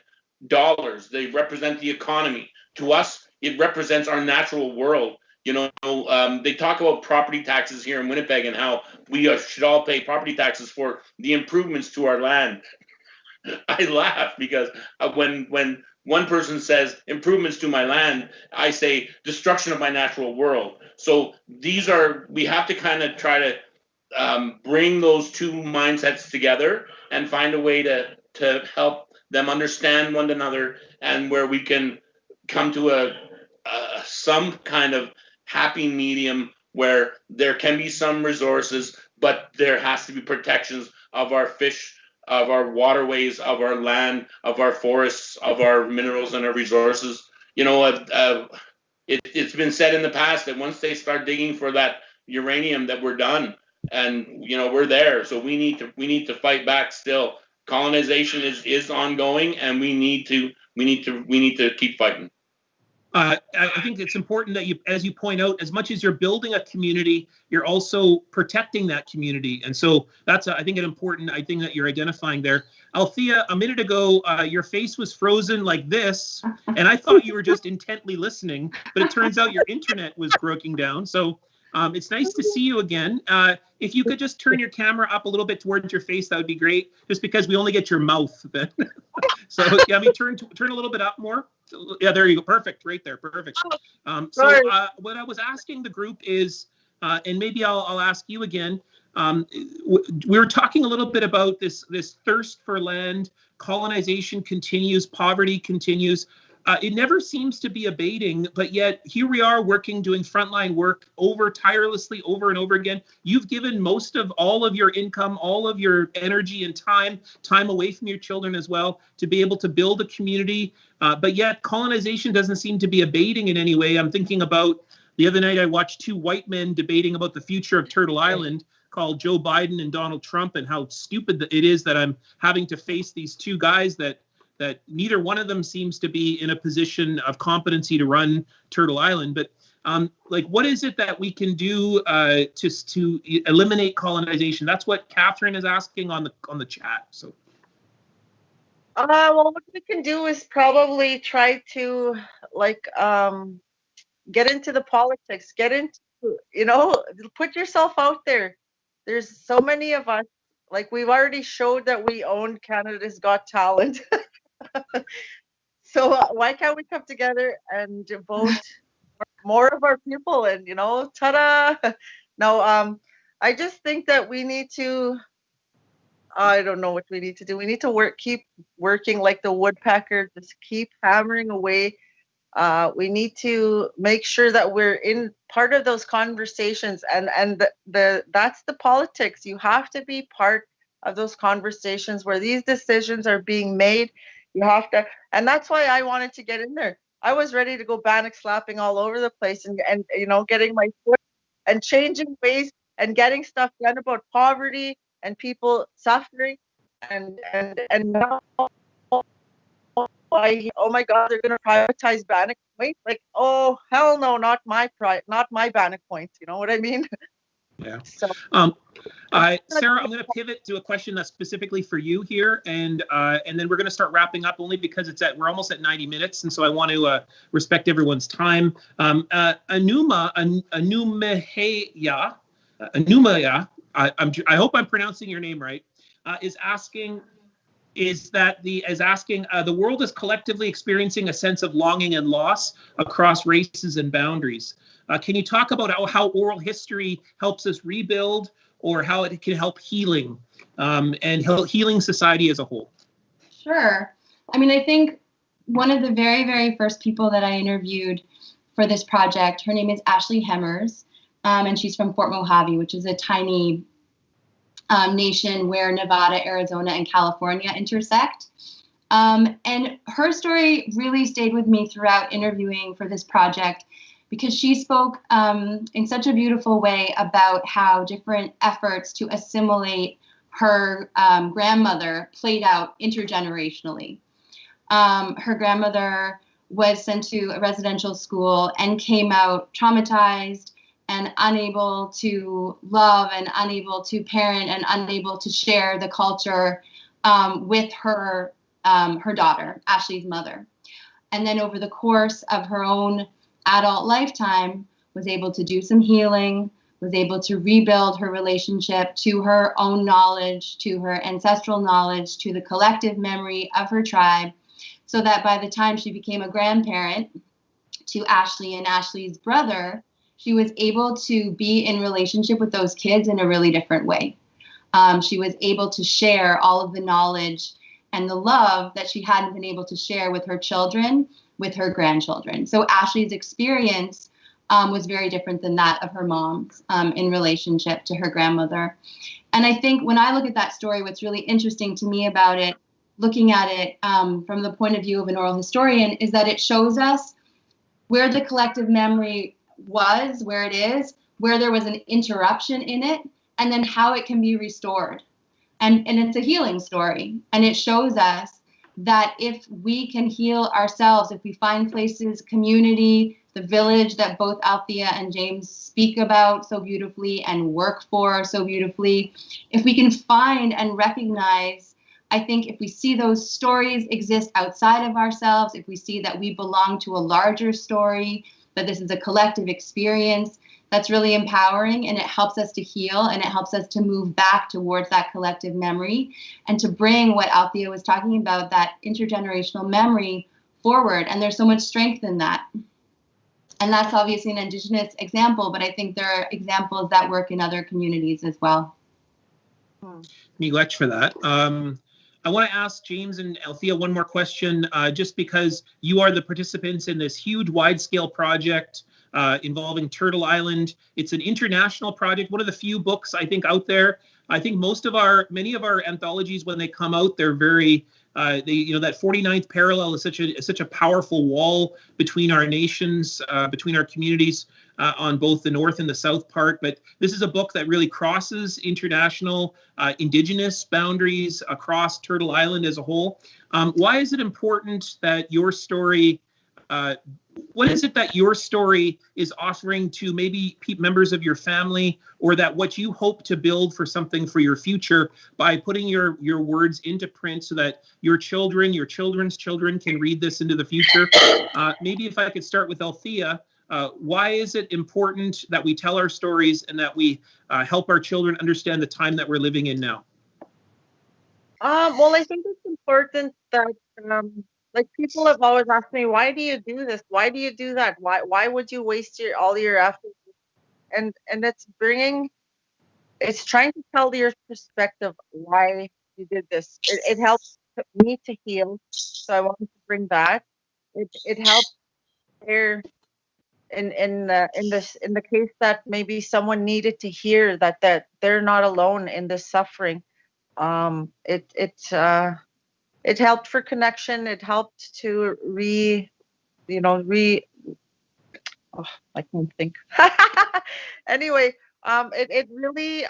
dollars. They represent the economy. To us, it represents our natural world. They talk about property taxes here in Winnipeg and how we should all pay property taxes for the improvements to our land. I laugh because when one person says improvements to my land, I say destruction of my natural world. So we have to kind of try to bring those two mindsets together and find a way to help them understand one another, and where we can come to some kind of happy medium where there can be some resources, but there has to be protections of our fish, of our waterways, of our land, of our forests, of our minerals and our resources. It's been said in the past that once they start digging for that uranium, that we're done, and we're there. So we need to fight back still. Colonization is ongoing, and we need to keep fighting. I think it's important that as you point out, as much as you're building a community, you're also protecting that community. And so that's, I think, an important thing that you're identifying there. Althea, a minute ago, your face was frozen like this, and I thought you were just intently listening, but it turns out your internet was broken down. So it's nice to see you again. If you could just turn your camera up a little bit towards your face, that would be great, just because we only get your mouth then. So yeah, turn a little bit up more. Yeah, there you go. Perfect. Right there. Perfect. So what I was asking the group is, and maybe I'll ask you again, we were talking a little bit about this thirst for land. Colonization continues. Poverty continues. It never seems to be abating, but yet here we are doing frontline work tirelessly over and over again. You've given most of all of your income, all of your energy and time away from your children as well, to be able to build a community. But yet colonization doesn't seem to be abating in any way. I'm thinking about the other night I watched two white men debating about the future of Turtle Island, called Joe Biden and Donald Trump, and how stupid it is that I'm having to face these two guys that neither one of them seems to be in a position of competency to run Turtle Island. But Like, what is it that we can do to eliminate colonization? That's what Catherine is asking on the chat. So. Well, what we can do is probably try to get into the politics, get into, put yourself out there. There's so many of us, like we've already showed that we own Canada's Got Talent. So why can't we come together and vote more of our people and, ta-da. No, I just think that we need to, I don't know what we need to do. We need to keep working like the woodpecker, just keep hammering away. We need to make sure that we're in part of those conversations, and that's the politics. You have to be part of those conversations where these decisions are being made. You have to, and that's why I wanted to get in there. I was ready to go bannock slapping all over the place and getting my foot and changing ways and getting stuff done about poverty and people suffering and now, oh my God, they're going to privatize Bannock Point. Like, oh hell no, not my Bannock Point. You know what I mean? Yeah. So, Sarah, I'm going to pivot to a question that's specifically for you here, and then we're going to start wrapping up only because we're almost at 90 minutes, and so I want to respect everyone's time. Anumaya, I hope I'm pronouncing your name right, is asking. The world is collectively experiencing a sense of longing and loss across races and boundaries. Can you talk about how oral history helps us rebuild, or how it can help healing and healing society as a whole? Sure. I mean, I think one of the very, very first people that I interviewed for this project, her name is Ashley Hemmers, and she's from Fort Mojave, which is a tiny nation where Nevada, Arizona, and California intersect. And her story really stayed with me throughout interviewing for this project, because she spoke in such a beautiful way about how different efforts to assimilate her grandmother played out intergenerationally. Her grandmother was sent to a residential school and came out traumatized and unable to love and unable to parent and unable to share the culture with her daughter, Ashley's mother. And then over the course of her own adult lifetime, was able to do some healing, was able to rebuild her relationship to her own knowledge, to her ancestral knowledge, to the collective memory of her tribe, so that by the time she became a grandparent to Ashley and Ashley's brother, she was able to be in relationship with those kids in a really different way. She was able to share all of the knowledge and the love that she hadn't been able to share with her children, with her grandchildren. So Ashley's experience was very different than that of her mom's in relationship to her grandmother. And I think when I look at that story, what's really interesting to me about it, looking at it from the point of view of an oral historian, is that it shows us where the collective memory was, where it is, where there was an interruption in it, and then how it can be restored. And it's a healing story. And it shows us that if we can heal ourselves, if we find places, community, the village that both Althea and James speak about so beautifully and work for so beautifully, if we can find and recognize, I think if we see those stories exist outside of ourselves, if we see that we belong to a larger story, that this is a collective experience, that's really empowering, and it helps us to heal, and it helps us to move back towards that collective memory and to bring what Althea was talking about, that intergenerational memory, forward. And there's so much strength in that. And that's obviously an Indigenous example, but I think there are examples that work in other communities as well. Miigwech for that. I want to ask James and Althea one more question, just because you are the participants in this huge wide-scale project involving Turtle Island. It's an international project, one of the few books I think out there. I think many of our anthologies, when they come out, they're very, that 49th parallel is such a powerful wall between our nations, between our communities on both the north and the south part. But this is a book that really crosses international Indigenous boundaries across Turtle Island as a whole. Why is it important that your story what is it that your story is offering to maybe members of your family, or that what you hope to build for something for your future by putting your words into print so that your children, your children's children can read this into the future? Maybe if I could start with Althea, why is it important that we tell our stories and that we help our children understand the time that we're living in now? Well, I think it's important that, like, people have always asked me, why do you do this? Why do you do that? Why would you waste all your effort? And it's trying to tell your perspective why you did this. It helps me to heal, so I wanted to bring that. It helps there in the case that maybe someone needed to hear that they're not alone in this suffering. It helped for connection. It helped to oh, I can't think. Anyway, it really,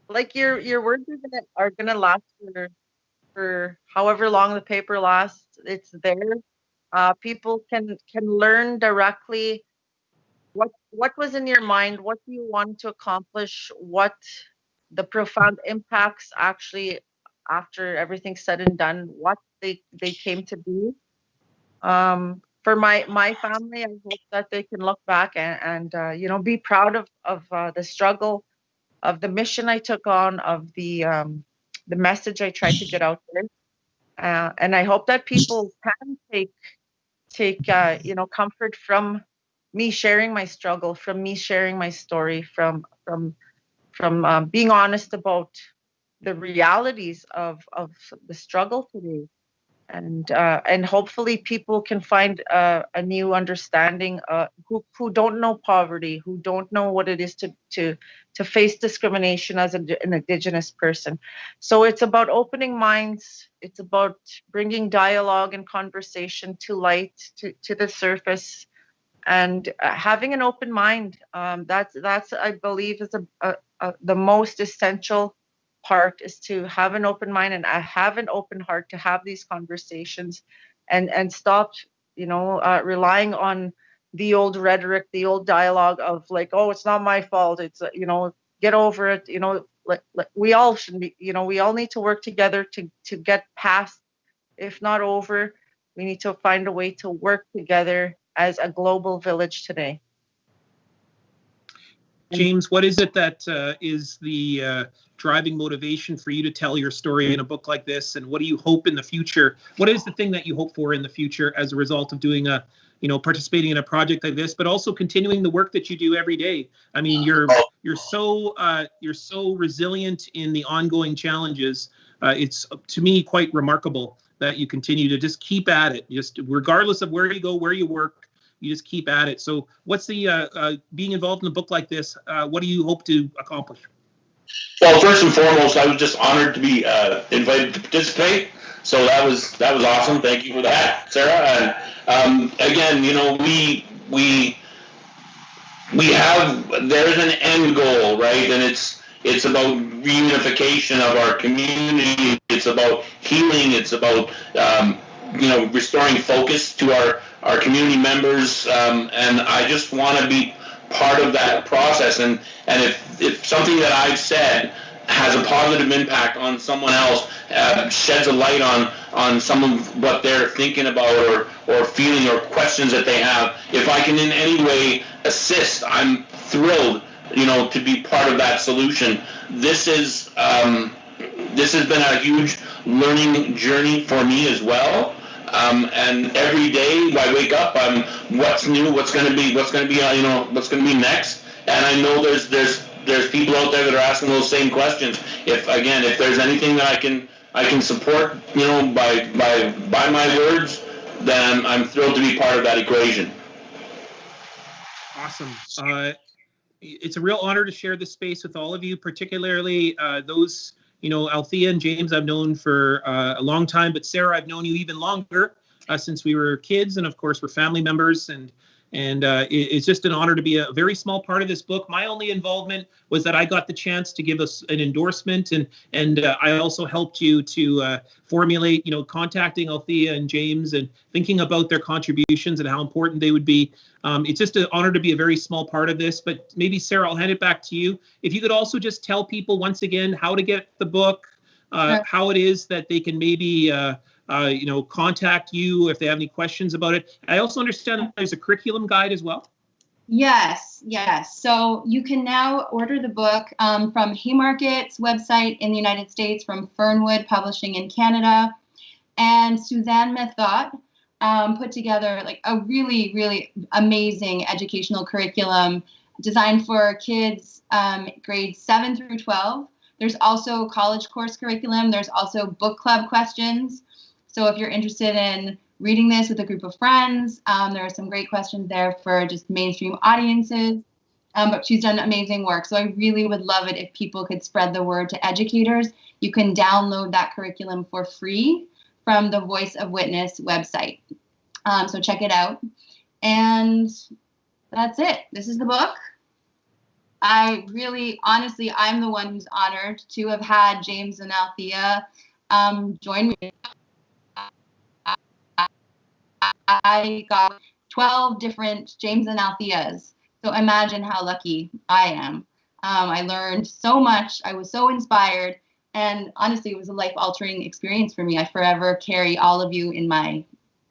like, your words are gonna last for however long the paper lasts. It's there. People can learn directly what was in your mind, what do you want to accomplish, what the profound impacts actually after everything's said and done, what they came to be. For my family, I hope that they can look back and be proud of the struggle, of the mission I took on, of the message I tried to get out there. And I hope that people can take comfort from me sharing my struggle, from me sharing my story, from being honest about the realities of the struggle today, and hopefully people can find a new understanding, who don't know poverty, who don't know what it is to face discrimination as an Indigenous person. So it's about opening minds. It's about bringing dialogue and conversation to light, to the surface, and having an open mind. That's I believe is the most essential part, is to have an open mind and have an open heart to have these conversations, and stop relying on the old rhetoric, the old dialogue of, like, oh, it's not my fault, it's get over it. We all should be, we all need to work together to get past, if not over. We need to find a way to work together as a global village today. James, what is it that is the driving motivation for you to tell your story in a book like this? And what do you hope in the future? What is the thing that you hope for in the future as a result of doing participating in a project like this, but also continuing the work that you do every day? I mean, you're so resilient in the ongoing challenges. It's, to me, quite remarkable that you continue to just keep at it, just regardless of where you go, where you work. You just keep at it. So what's the being involved in a book like this, what do you hope to accomplish? Well, first and foremost, I was just honored to be invited to participate. So that was awesome. Thank you for that, Sarah. And again, we have, there's an end goal, right? And it's about reunification of our community. It's about healing. It's about restoring focus to our community members, and I just want to be part of that process. And if something that I've said has a positive impact on someone else, sheds a light on some of what they're thinking about or feeling or questions that they have, if I can in any way assist, I'm thrilled, to be part of that solution. This has been a huge learning journey for me as well. And every day I wake up, I'm what's new, what's going to be next. And I know there's people out there that are asking those same questions. If there's anything that I can support, by my words, then I'm thrilled to be part of that equation. Awesome. It's a real honor to share this space with all of you, particularly those. Althea and James I've known for a long time, but Sarah, I've known you even longer, since we were kids, and of course we're family members, and And it's just an honor to be a very small part of this book. My only involvement was that I got the chance to give us an endorsement, and I also helped you to formulate, contacting Althea and James and thinking about their contributions and how important they would be. It's just an honor to be a very small part of this. But maybe, Sarah, I'll hand it back to you. If you could also just tell people once again how to get the book, how it is that they can maybe contact you if they have any questions about it. I also understand that there's a curriculum guide as well. Yes. So you can now order the book from Haymarket's website in the United States, from Fernwood Publishing in Canada, and Suzanne Methot put together like a really, really amazing educational curriculum designed for kids grades 7 through 12. There's also college course curriculum. There's also book club questions. So if you're interested in reading this with a group of friends, there are some great questions there for just mainstream audiences. But she's done amazing work. So I really would love it if people could spread the word to educators. You can download that curriculum for free from the Voice of Witness website. So check it out. And that's it. This is the book. I really, honestly, I'm the one who's honored to have had James and Althea join me. I got 12 different James and Altheas. So imagine how lucky I am. I learned so much. I was so inspired. And honestly, it was a life-altering experience for me. I forever carry all of you in my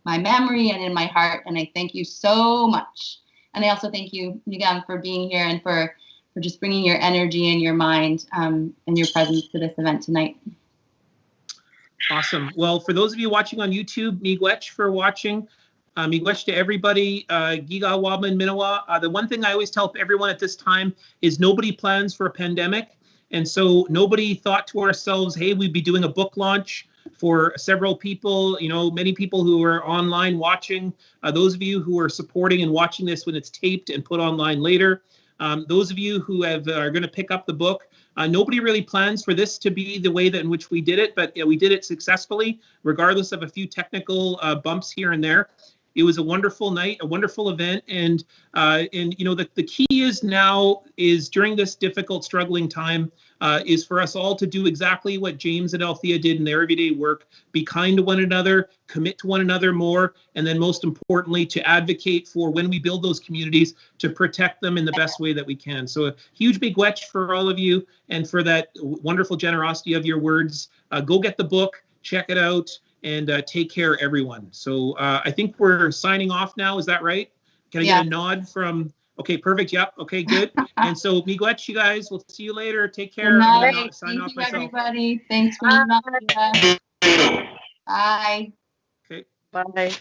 memory and in my heart. And I thank you so much. And I also thank you again for being here and for just bringing your energy and your mind and your presence to this event tonight. Awesome. Well, for those of you watching on YouTube, miigwech for watching. Miigwech to everybody. Giga Wabman Minowa. The one thing I always tell everyone at this time is nobody plans for a pandemic. And so nobody thought to ourselves, hey, we'd be doing a book launch for several people, many people who are online watching, those of you who are supporting and watching this when it's taped and put online later. Those of you who are going to pick up the book, nobody really plans for this to be the way that in which we did it, but we did it successfully, regardless of a few technical bumps here and there. It was a wonderful night, a wonderful event, and the key is during this difficult, struggling time, is for us all to do exactly what James and Althea did in their everyday work: be kind to one another, commit to one another more, and then most importantly, to advocate for, when we build those communities, to protect them in the best way that we can. So a huge miigwech for all of you and for that wonderful generosity of your words. Go get the book, check it out, and take care, everyone. So I think we're signing off now. Is that right? Can I get a nod from? Okay, perfect. Yep. Okay, good. And so miigwech, you guys. We'll see you later. Take care. I'm gonna sign off myself. Everybody. Thanks for being on. Bye. Okay. Bye.